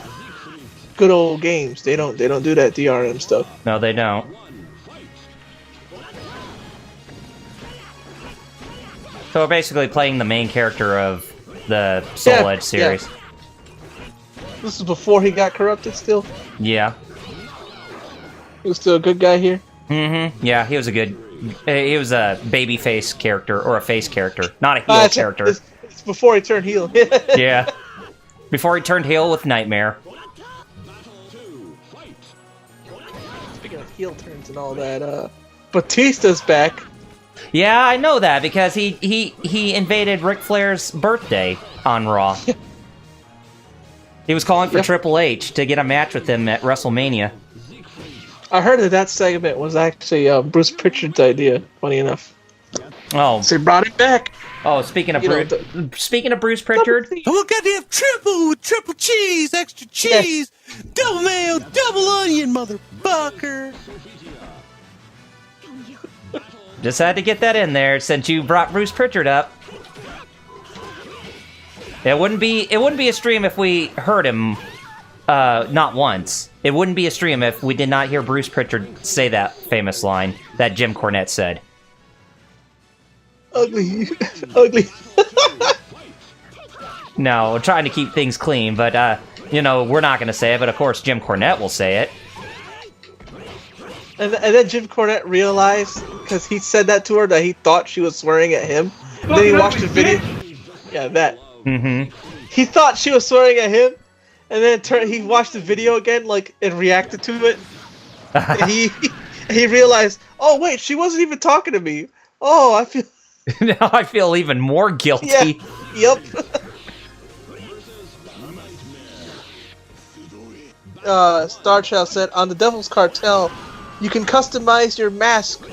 Good old games. They don't do that DRM stuff. No, they don't. So we're basically playing the main character of the Soul Edge series. Yeah. This is before he got corrupted still? Yeah. He was still a good guy here? Mm-hmm. Yeah, he was a baby face character, or a face character, not a heel character. It's before he turned heel. Yeah. Before he turned heel with Nightmare. Speaking of heel turns and all that, Batista's back. Yeah, I know that, because he invaded Ric Flair's birthday on Raw. He was calling for Triple H to get a match with him at WrestleMania. I heard that segment was actually Bruce Pritchard's idea, funny enough. Oh. So he brought it back. Oh, speaking of Bruce Pritchard. I got to have triple cheese, extra cheese, double mayo, double onion, motherfucker. Just had to get that in there since you brought Bruce Pritchard up. It wouldn't be a stream if we heard him not once. It wouldn't be a stream if we did not hear Bruce Pritchard say that famous line that Jim Cornette said. Ugly. Ugly. No, we're trying to keep things clean, but, we're not going to say it, but of course Jim Cornette will say it. And then Jim Cornette realized, because he said that to her, that he thought she was swearing at him. Then he watched the video. Yeah, that. Mm-hmm. He thought she was swearing at him, And then he watched the video again, like, and reacted to it. And he realized, oh wait, she wasn't even talking to me. Oh, I feel. Now I feel even more guilty. Yeah. Yep. Star Child said, on the Devil's Cartel, you can customize your mask.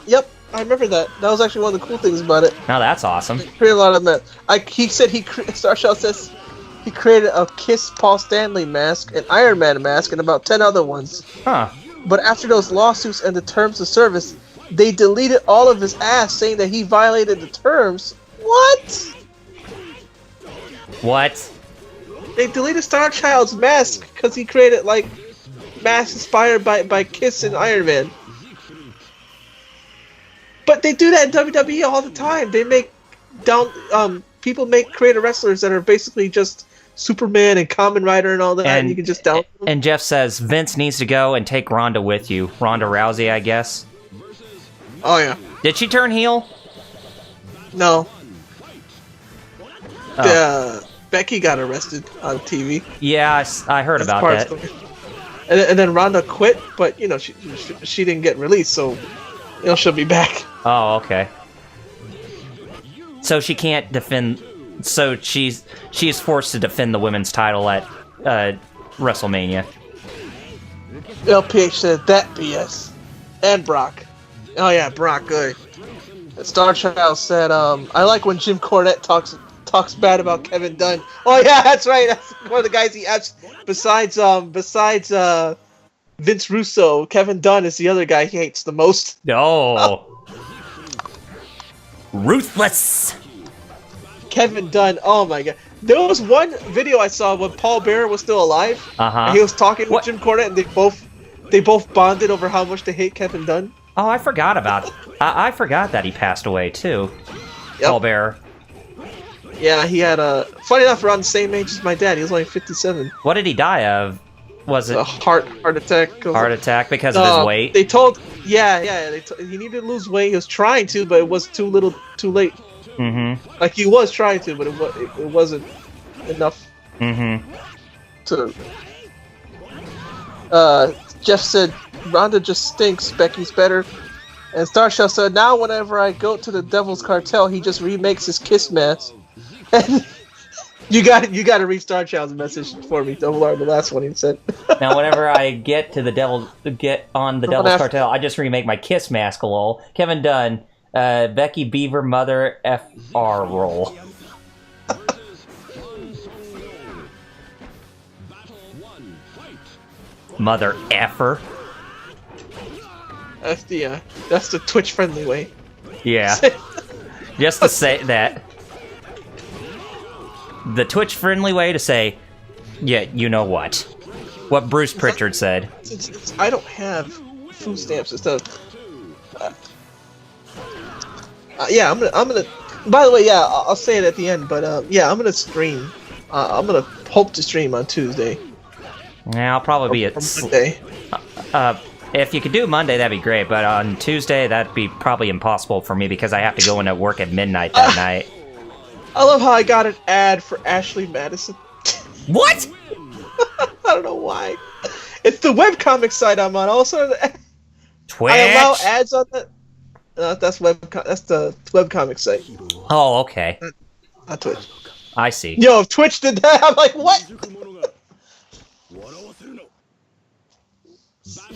Yep, I remember that. That was actually one of the cool things about it. Now that's awesome. Created a lot of masks. He said Star Child says he created a Kiss Paul Stanley mask, an Iron Man mask, and about 10 other ones. Huh. But after those lawsuits and the terms of service, they deleted all of his ass, saying that he violated the terms. What? What? They deleted Star Child's mask because he created like masks inspired by Kiss and Iron Man. But they do that in WWE all the time. They make people create wrestlers that are basically just Superman and Kamen Rider and all that, and you can just download them. And Jeff says Vince needs to go and take Ronda with you. Ronda Rousey, I guess. Oh yeah. Did she turn heel? No. Oh. Becky got arrested on TV. Yeah, I heard about that. And then Ronda quit, but you know she didn't get released, so you know she'll be back. Oh, okay. So she can't defend. So she's forced to defend the women's title at WrestleMania. LPH said that BS, and Brock. Oh yeah, Brock, good. Star Child said, I like when Jim Cornette talks bad about Kevin Dunn. Oh yeah, that's right. That's one of the guys he abs. Besides Vince Russo, Kevin Dunn is the other guy he hates the most. Oh. Ruthless. Kevin Dunn. Oh my god. There was one video I saw when Paul Bearer was still alive. And he was talking with Jim Cornette, and they both bonded over how much they hate Kevin Dunn. Oh, I forgot about. I forgot that he passed away too. Yep. Paul Bearer. Yeah, he had funny enough, around the same age as my dad. He was only 57. What did he die of? Was it a heart attack? Heart attack because of his weight. They told, he needed to lose weight. He was trying to, but it was too late. Mm-hmm. Like he was trying to, but it wasn't enough. Mm-hmm. Jeff said, Ronda just stinks. Becky's better. And Starshell said, now whenever I go to the Devil's Cartel, he just remakes his Kiss mask. And you got to read Starchild's message for me. Double R, the last one he said. Now, whenever I get on the Devil's Cartel, I just remake my Kiss mask. Lol. Kevin Dunn, Becky Beaver, Mother FR roll. Mother effer. That's the Twitch friendly way. Yeah. Just to say that. The Twitch friendly way to say, yeah, you know what. What Bruce Pritchard said. I don't have food stamps and stuff. Yeah, I'm gonna. By the way, yeah, I'll say it at the end. But yeah, I'm gonna stream. I'm gonna hope to stream on Tuesday. Yeah, I'll probably be at Monday. If you could do Monday, that'd be great. But on Tuesday, that'd be probably impossible for me because I have to go into work at midnight that night. I love how I got an ad for Ashley Madison. What? I don't know why. It's the webcomic site I'm on. Also, Twitch. I allow ads on that. That's the webcomic site. Oh, okay. Not Twitch. I see. Yo, if Twitch did that, I'm like, what?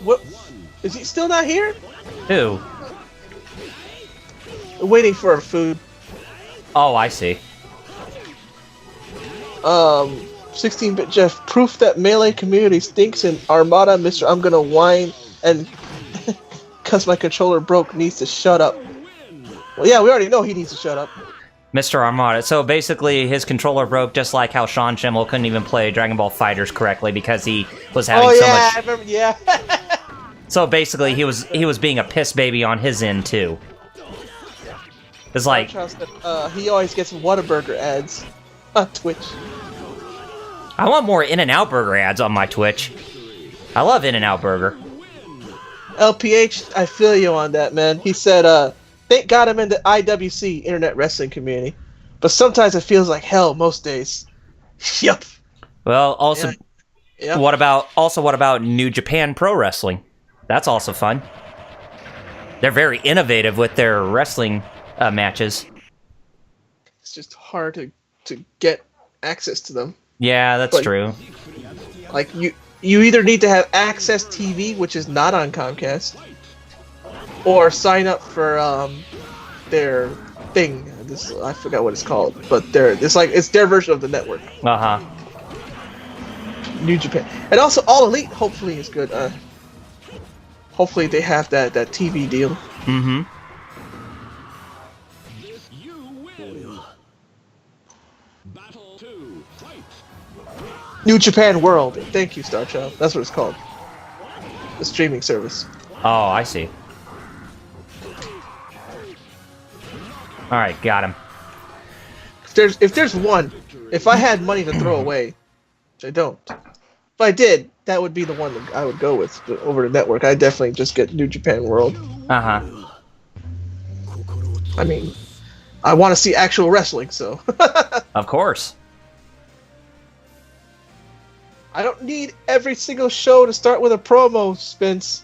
What? Is he still not here? Who? Waiting for our food. Oh, I see. 16-bit Jeff, proof that Melee community stinks in Armada, Mr. I'm gonna whine and cause my controller broke needs to shut up. Well, yeah, we already know he needs to shut up. Mr. Armada. So basically, his controller broke just like how Sean Schimmel couldn't even play Dragon Ball FighterZ correctly because he was having so much... I remember, yeah. So basically, he was being a piss baby on his end, too. It's like... he always gets Whataburger ads on Twitch. I want more In-N-Out Burger ads on my Twitch. I love In-N-Out Burger. LPH, I feel you on that, man. He said, thank God I'm in the IWC, Internet Wrestling Community. But sometimes it feels like hell most days. Yup. Well, also Yeah. What about New Japan Pro Wrestling? That's also fun. They're very innovative with their wrestling matches. It's just hard to get access to them. Yeah, that's true. Like you either need to have Access TV, which is not on Comcast, or sign up for their thing. I forgot what it's called, but it's their version of the network. New Japan, and also All Elite. Hopefully is good. Hopefully they have that TV deal. Mm-hmm. New Japan World. Thank you, Star Child. That's what it's called. The streaming service. Oh, I see. All right, got him. If there's one, if I had money to throw away, which I don't. If I did, that would be the one that I would go with over the network. I'd definitely just get New Japan World. Uh-huh. I mean, I want to see actual wrestling, so. Of course. I don't need every single show to start with a promo, Spence.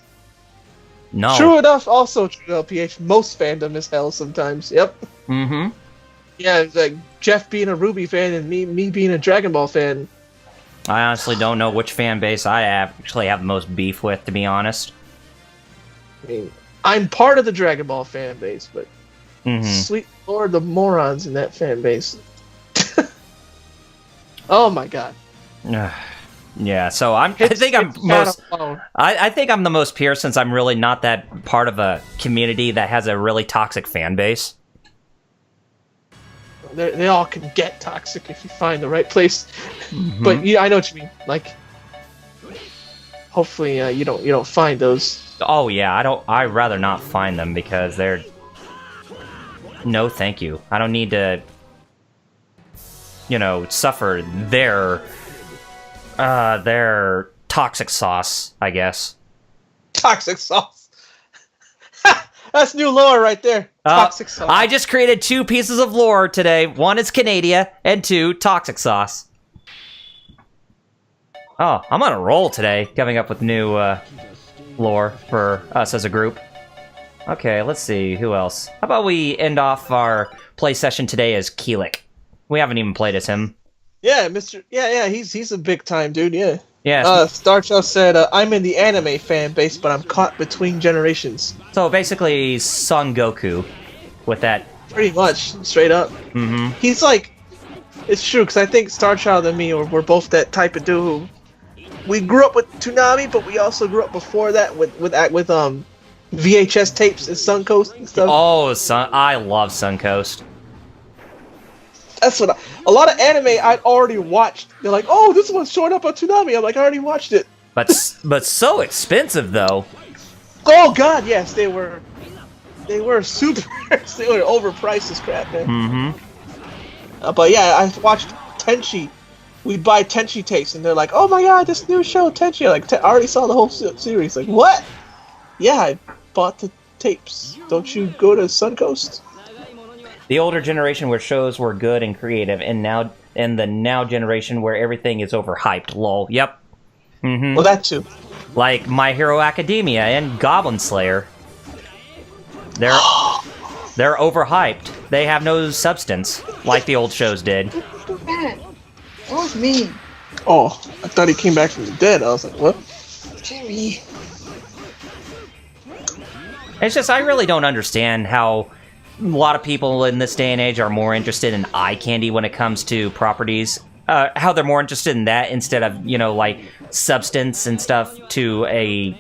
No. True enough, also true LPH. Most fandom is hell sometimes. Yep. Mm-hmm. Yeah, it's like Jeff being a Ruby fan and me being a Dragon Ball fan. I honestly don't know which fan base I actually have the most beef with, to be honest. I mean, I'm part of the Dragon Ball fan base, but sweet lord, the morons in that fan base. Oh my god. Yeah, so I think I'm the most pure since I'm really not that part of a community that has a really toxic fan base. They all can get toxic if you find the right place. But yeah, I know what you mean. Like, hopefully you don't find those. Oh yeah, I'd rather not find them because they're. No, thank you. I don't need to. Suffer their toxic sauce, I guess. Toxic sauce. That's new lore right there. Toxic sauce. I just created 2 pieces of lore today. 1 is Canada, and 2, toxic sauce. Oh, I'm on a roll today, coming up with new lore for us as a group. Okay, let's see, who else? How about we end off our play session today as Keelik? We haven't even played as him. Yeah, he's a big time dude, yeah. Yeah. Starchild said, I'm in the anime fan base, but I'm caught between generations. So basically, Son Goku, with that. Pretty much, straight up. Mm-hmm. He's like, it's true, because I think Starchild and me, we're both that type of dude who, we grew up with Toonami, but we also grew up before that with VHS tapes and Suncoast and stuff. Oh, I love Suncoast. That's what a lot of anime I'd already watched. They're like, "Oh, this one's showing up on Toonami." I'm like, "I already watched it." But so expensive though. Oh God, yes, they were super. They were overpriced as crap, man. Mm-hmm. But yeah, I watched Tenchi. We'd buy Tenchi tapes, and they're like, "Oh my God, this new show Tenchi!" Like, I already saw the whole series. Like, what? Yeah, I bought the tapes. Don't you go to Suncoast? The older generation where shows were good and creative, and the now generation where everything is overhyped. Lol. Yep. Mm-hmm. Well, that too. Like My Hero Academia and Goblin Slayer. They're overhyped. They have no substance, like the old shows did. That was me. Oh, I thought he came back from the dead. I was like, what? Jerry. It's just I really don't understand how a lot of people in this day and age are more interested in eye candy when it comes to properties. How they're more interested in that instead of, like, substance and stuff to a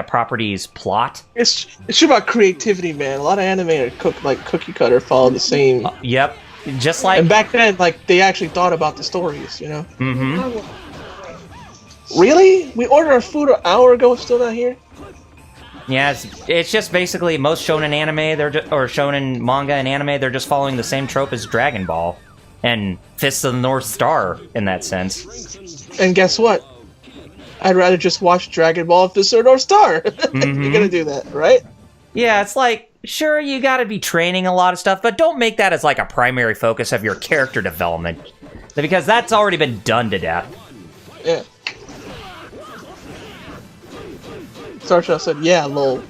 property's plot. It's about creativity, man. A lot of anime are cookie cutter, follow the same. Yep. Just like... And back then, they actually thought about the stories, Mm-hmm. Really? We ordered our food an hour ago, it's still not here? Yeah, it's just basically most shonen anime, or shonen manga and anime, they're just following the same trope as Dragon Ball and Fist of the North Star in that sense. And guess what? I'd rather just watch Dragon Ball and Fist of the North Star. Mm-hmm. You're gonna do that, right? Yeah, it's like, sure, you gotta be training a lot of stuff, but don't make that as a primary focus of your character development, because that's already been done to death. Yeah. Star Child said, "Yeah, lol."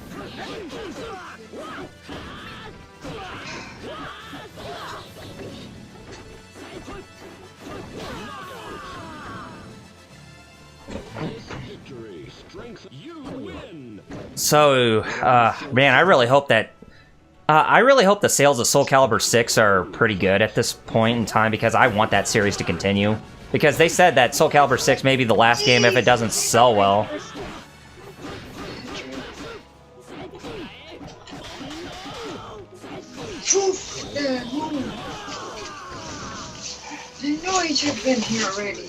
So, man, I really hope the sales of SoulCalibur 6 are pretty good at this point in time, because I want that series to continue. Because they said that SoulCalibur 6 may be the last game if it doesn't sell well. I know you should have been here already.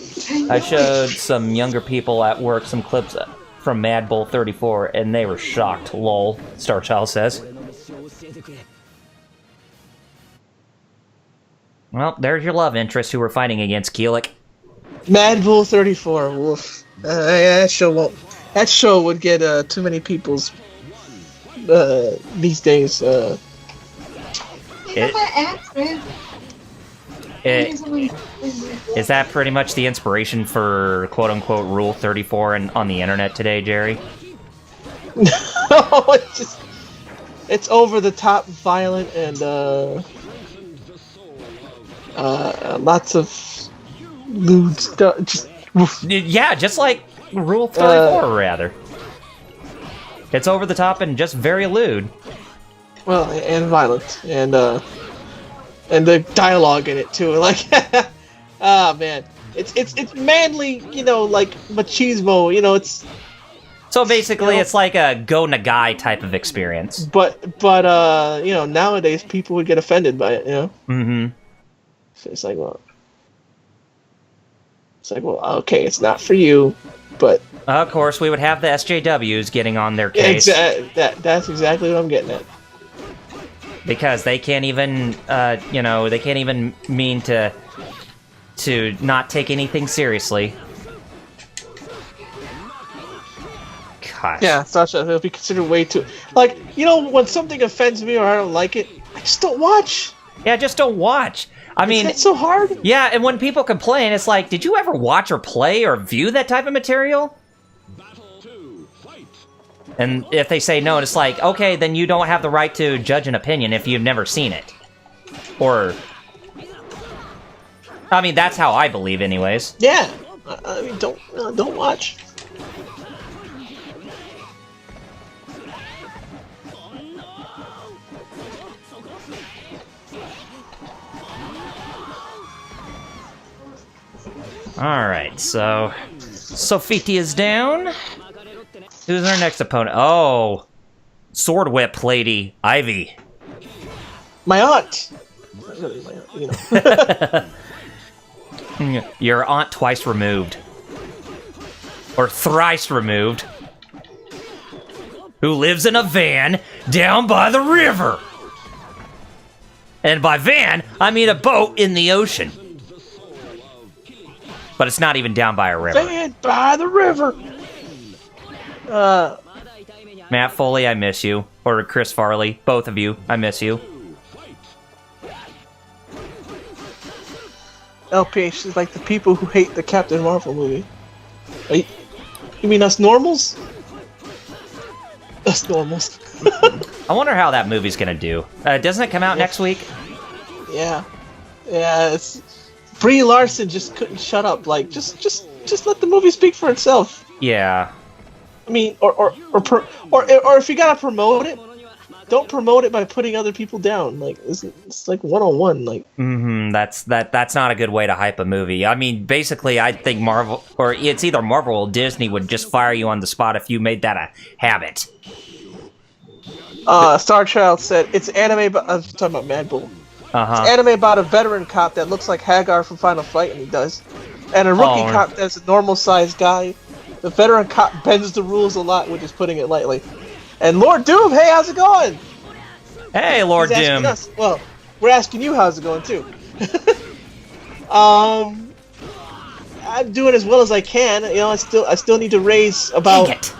I showed some younger people at work some clips from Mad Bull 34, and they were shocked. Lol, Starchild says. Well, there's your love interest who were fighting against Keelik. Mad Bull 34. Woof. That show would get too many people's these days. Is that pretty much the inspiration for quote-unquote Rule 34 on the internet today, Jerry? No, it's over the top, violent, and lots of lewd stuff. Yeah, just like Rule 34, rather. It's over the top and just very lewd. Well, and violent, and the dialogue in it too. Like, ah, man, it's manly, like machismo. It's. So basically, it's like a Go Nagai type of experience. But nowadays people would get offended by it. Mm-hmm. So it's like, well, okay, it's not for you, but. Of course, we would have the SJWs getting on their case. That's exactly what I'm getting at. Because they can't even, they can't even mean to not take anything seriously. Gosh. Yeah, Sasha, it'll be considered way too... Like, when something offends me or I don't like it, I just don't watch. Yeah, just don't watch. I mean... It's so hard. Yeah, and when people complain, it's like, did you ever watch or play or view that type of material? And if they say no, it's like, okay, then you don't have the right to judge an opinion if you've never seen it. Or... I mean, that's how I believe, anyways. Yeah. I mean, don't watch. Alright, so... Sofiti is down. Who's our next opponent? Oh, Sword Whip Lady Ivy. My aunt. Not really my aunt, Your aunt twice removed, or thrice removed, who lives in a van down by the river. And by van, I mean a boat in the ocean. But it's not even down by a river. Van by the river. Matt Foley, I miss you. Or Chris Farley, both of you, I miss you. LPH is like the people who hate the Captain Marvel movie. You mean us normals? Us normals. I wonder how that movie's gonna do. Doesn't it come out next week? Yeah. It's Brie Larson just couldn't shut up. Like, just let the movie speak for itself. Yeah. I mean, or if you gotta promote it, don't promote it by putting other people down. Like, it's like one-on-one. Like, that's not a good way to hype a movie. I mean, basically, I think Marvel, or it's either Marvel or Disney, would just fire you on the spot if you made that a habit. Starchild said it's anime. But I was talking about Mad Bull. It's anime about a veteran cop that looks like Hagar from Final Fight, and he does, and a rookie cop that's a normal-sized guy. The veteran cop bends the rules a lot, which is putting it lightly. And Lord Doom, hey, how's it going? Hey, Lord Doom. Well, we're asking you how's it going too. I'm doing as well as I can. I still need to raise about. Dang it.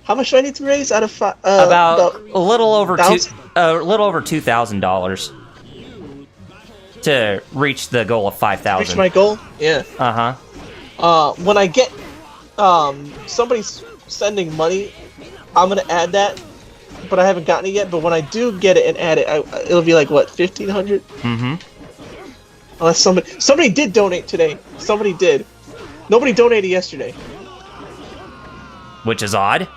How much do I need to raise out of about a little over $2,000 to reach the goal of 5,000. Reach my goal? Yeah. When I get somebody's sending money, I'm gonna add that, but I haven't gotten it yet. But when I do get it and add it, it'll be like what, 1,500? Mm-hmm. Unless somebody did donate today. Somebody did. Nobody donated yesterday. Which is odd.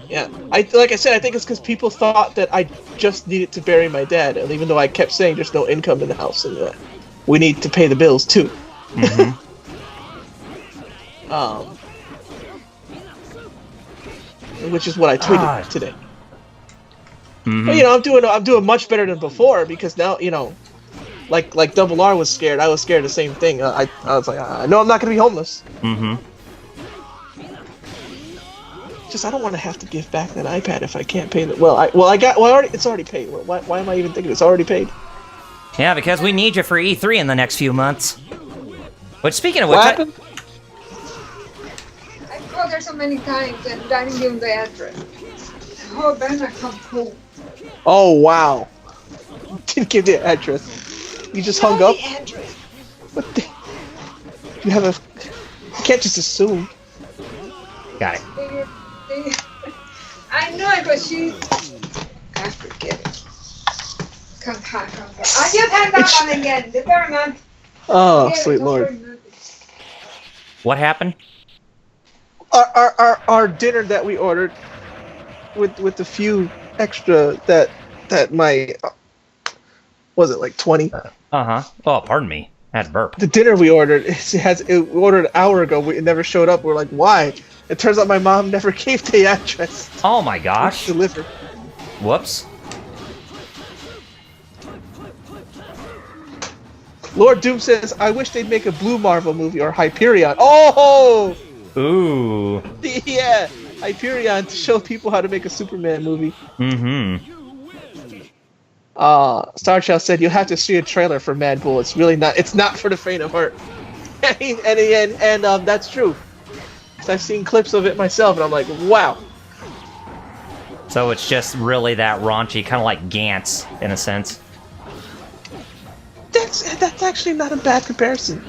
Yeah, like I said, I think it's because people thought that I just needed to bury my dad, and even though I kept saying there's no income in the house and we need to pay the bills too. Mm-hmm. Which is what I tweeted today. Mm-hmm. But I'm doing much better than before because now like Double R was scared. I was scared of the same thing. I was like, I know I'm not gonna be homeless. Mm-hmm. Just I don't want to have to give back that iPad if I can't pay it. It's already paid. Why am I even thinking it's already paid? Yeah, because we need you for E3 in the next few months. Which, speaking of which, What happened? I called her so many times and I didn't give him the address. Oh, better come home. Oh wow! Didn't give the address. You just hung up. The address. What the? You have a. You can't just assume. got it. I know it, but she. I forget it. Come. I just hang up on again. The very month. Oh, sweet lord! What happened? Our dinner that we ordered, with the few extra that my. Was it like 20? Uh-huh. Oh, pardon me. I had to burp. The dinner we ordered, we ordered an hour ago. It never showed up. We're like, why? It turns out my mom never gave the address. Oh my gosh. Delivered. Whoops. Lord Doom says, I wish they'd make a Blue Marvel movie or Hyperion. Oh! Ooh. Yeah! Hyperion to show people how to make a Superman movie. Mm-hmm. Star Child said, you'll have to see a trailer for Mad Bull. It's really not, it's not for the faint of heart. and that's true. I've seen clips of it myself, and I'm like, wow. So it's just really that raunchy, kind of like Gantz, in a sense. That's actually not a bad comparison.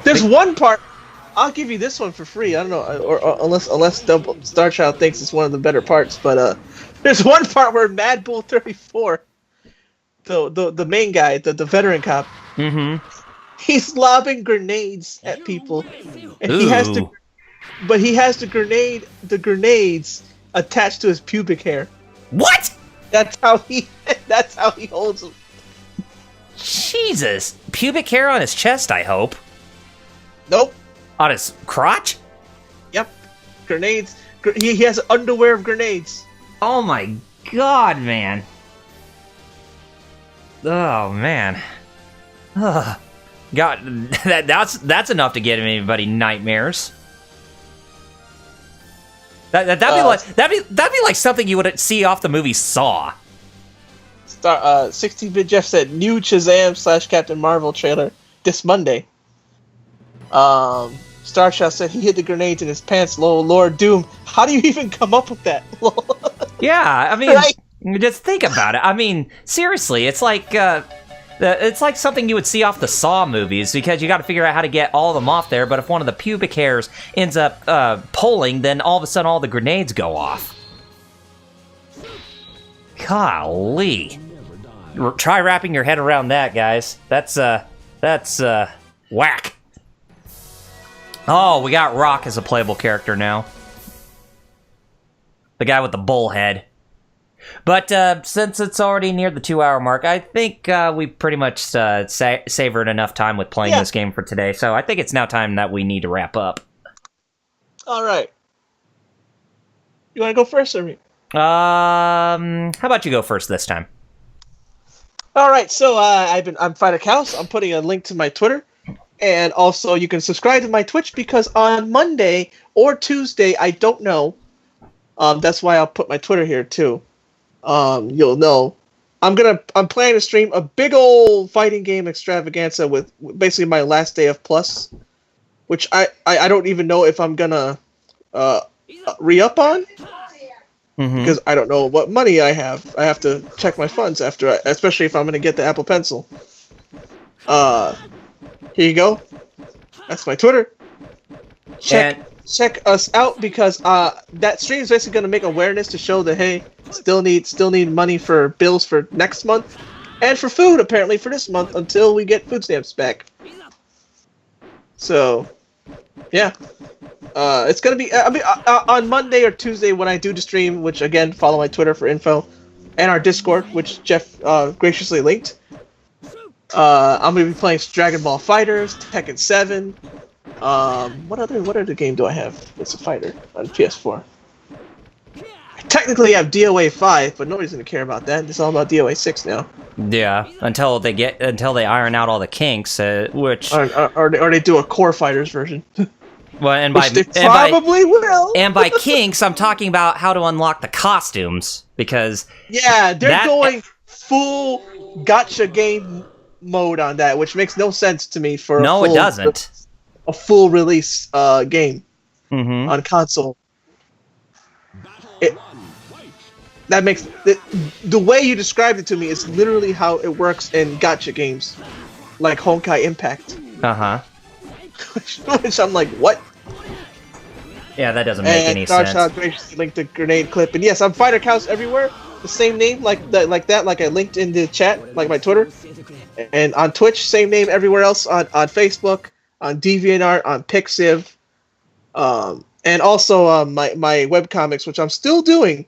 There's one part, I'll give you this one for free. I don't know, or unless Star Child thinks it's one of the better parts, but there's one part where Mad Bull 34, the main guy, the veteran cop, mm-hmm. he's lobbing grenades at people, and Ooh. he has the grenades attached to his pubic hair. What? That's how he holds them. Jesus. Pubic hair on his chest, I hope. Nope. On his crotch? Yep. Grenades. He has underwear of grenades. Oh my god, man. Oh, man. Ugh. God, that's enough to give anybody nightmares. That'd be like something you would see off the movie Saw. 16-bit Jeff said new Shazam / Captain Marvel trailer this Monday. Starshot said he hid the grenades in his pants. Lord Doom, how do you even come up with that? Yeah, I mean, right? Just think about it. I mean, seriously, it's like something you would see off the Saw movies, because you got to figure out how to get all of them off there. But if one of the pubic hairs ends up pulling, then all of a sudden all the grenades go off. Golly. Try wrapping your head around that, guys. That's whack. Oh, we got Rock as a playable character now. The guy with the bull head. But since it's already near the 2-hour mark, I think we pretty much savored enough time with playing this game for today. So I think it's now time that we need to wrap up. All right. You want to go first, or me? How about you go first this time? All right. So I'm Fighter Cows. I'm putting a link to my Twitter, and also you can subscribe to my Twitch, because on Monday or Tuesday, I don't know. That's why I'll put my Twitter here too. You'll know. I'm planning to stream a big old fighting game extravaganza with basically my last day of Plus, which I don't even know if I'm gonna re-up on, because I don't know what money I have. I have to check my funds after, especially if I'm gonna get the Apple Pencil. Here you go. That's my Twitter. Check check us out because that stream is basically going to make awareness to show that hey, still need money for bills for next month and for food apparently for this month until we get food stamps back. So, yeah, it's going to be on Monday or Tuesday when I do the stream, which again follow my Twitter for info and our Discord, which Jeff graciously linked. I'm going to be playing Dragon Ball Fighters, Tekken 7. What other game do I have? It's a fighter on PS4. I technically have DOA 5, but nobody's gonna care about that. It's all about DOA 6 now. Yeah, until they iron out all the kinks, which or they do a Core Fighters version. Well, and which they probably will. And by kinks, I'm talking about how to unlock the costumes because they're going full gacha game mode on that, which makes no sense to me for it doesn't. A full release game on console. That makes the way you described it to me is literally how it works in gacha games, like Honkai Impact. Which I'm like, what? Yeah, that doesn't make any sense. Dark graciously linked the grenade clip, and yes, I'm Fighter Cows everywhere. The same name, like I linked in the chat, like my Twitter, and on Twitch, same name everywhere else on Facebook. On DeviantArt, on Pixiv, and also my webcomics, which I'm still doing.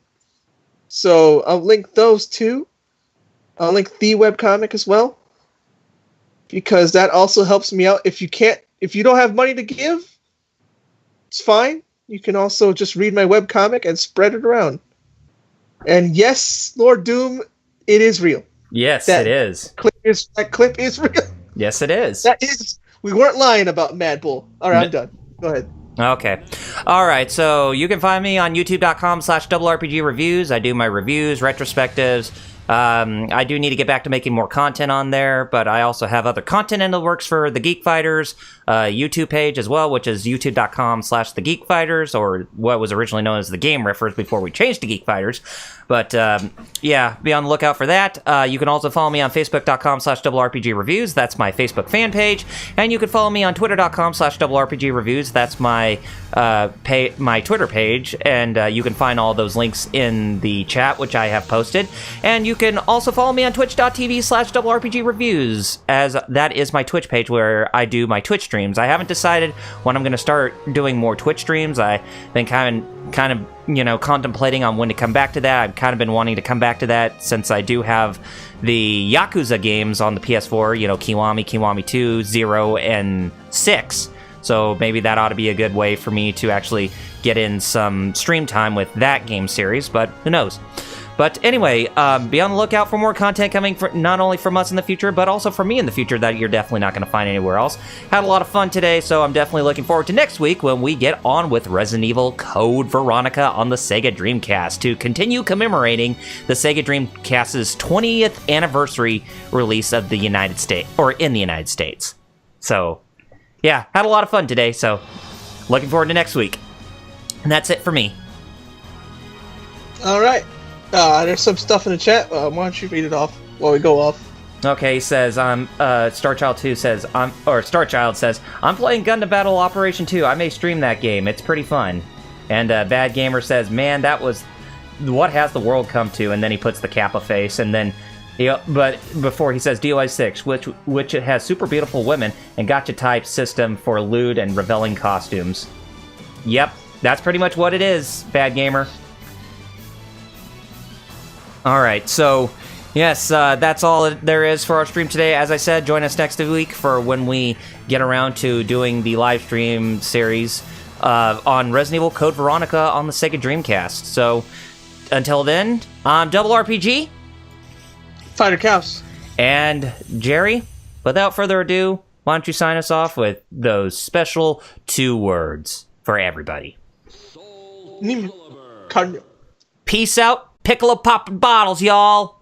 So I'll link those too. I'll link the webcomic as well, because that also helps me out. If you don't have money to give, it's fine. You can also just read my webcomic and spread it around. And yes, Lord Doom, it is real. Yes, it is. That clip is real. Yes, it is. That is. We weren't lying about Mad Bull. All right, I'm done. Go ahead. Okay. All right, so you can find me on youtube.com/RPGreviews. I do my reviews, retrospectives. I do need to get back to making more content on there, but I also have other content in the works for the Geek Fighters YouTube page as well, which is youtube.com/thegeekfighters, or what was originally known as the Game Riffers before we changed to Geek Fighters. But yeah, be on the lookout for that. You can also follow me on facebook.com/RPGreviews. That's my Facebook fan page. And you can follow me on twitter.com/RPGreviews. That's my my Twitter page. And you can find all those links in the chat, which I have posted. And you can also follow me on twitch.tv/RPGreviews, as that is my Twitch page where I do my Twitch streams. I haven't decided when I'm going to start doing more Twitch streams. I've been kind of contemplating on when to come back to that. I've kind of been wanting to come back to that since I do have the Yakuza games on the PS4, Kiwami, Kiwami 2, 0, and 6. So maybe that ought to be a good way for me to actually get in some stream time with that game series, but who knows. But anyway, be on the lookout for more content coming not only from us in the future, but also from me in the future that you're definitely not going to find anywhere else. Had a lot of fun today, so I'm definitely looking forward to next week when we get on with Resident Evil Code Veronica on the Sega Dreamcast to continue commemorating the Sega Dreamcast's 20th anniversary release of the United States, or in the United States. So, yeah, had a lot of fun today, so looking forward to next week. And that's it for me. All right. There's some stuff in the chat. Why don't you read it off while we go off? Okay, he says, Starchild 2 says, Starchild says, I'm playing Gundam Battle Operation 2. I may stream that game. It's pretty fun. And Bad Gamer says, man, that was, what has the world come to? And then he puts the Kappa face, and then, but before he says DOI 6, which it has super beautiful women and gacha type system for lewd and reveling costumes. Yep, that's pretty much what it is, Bad Gamer. Alright, so, yes, that's all there is for our stream today. As I said, join us next week for when we get around to doing the live stream series on Resident Evil Code Veronica on the Sega Dreamcast. So, until then, I'm Double RPG. Fighter Cows. And Jerry, without further ado, why don't you sign us off with those special 2 words for everybody. SoulCalibur. Peace out. Piccolo popping bottles, y'all.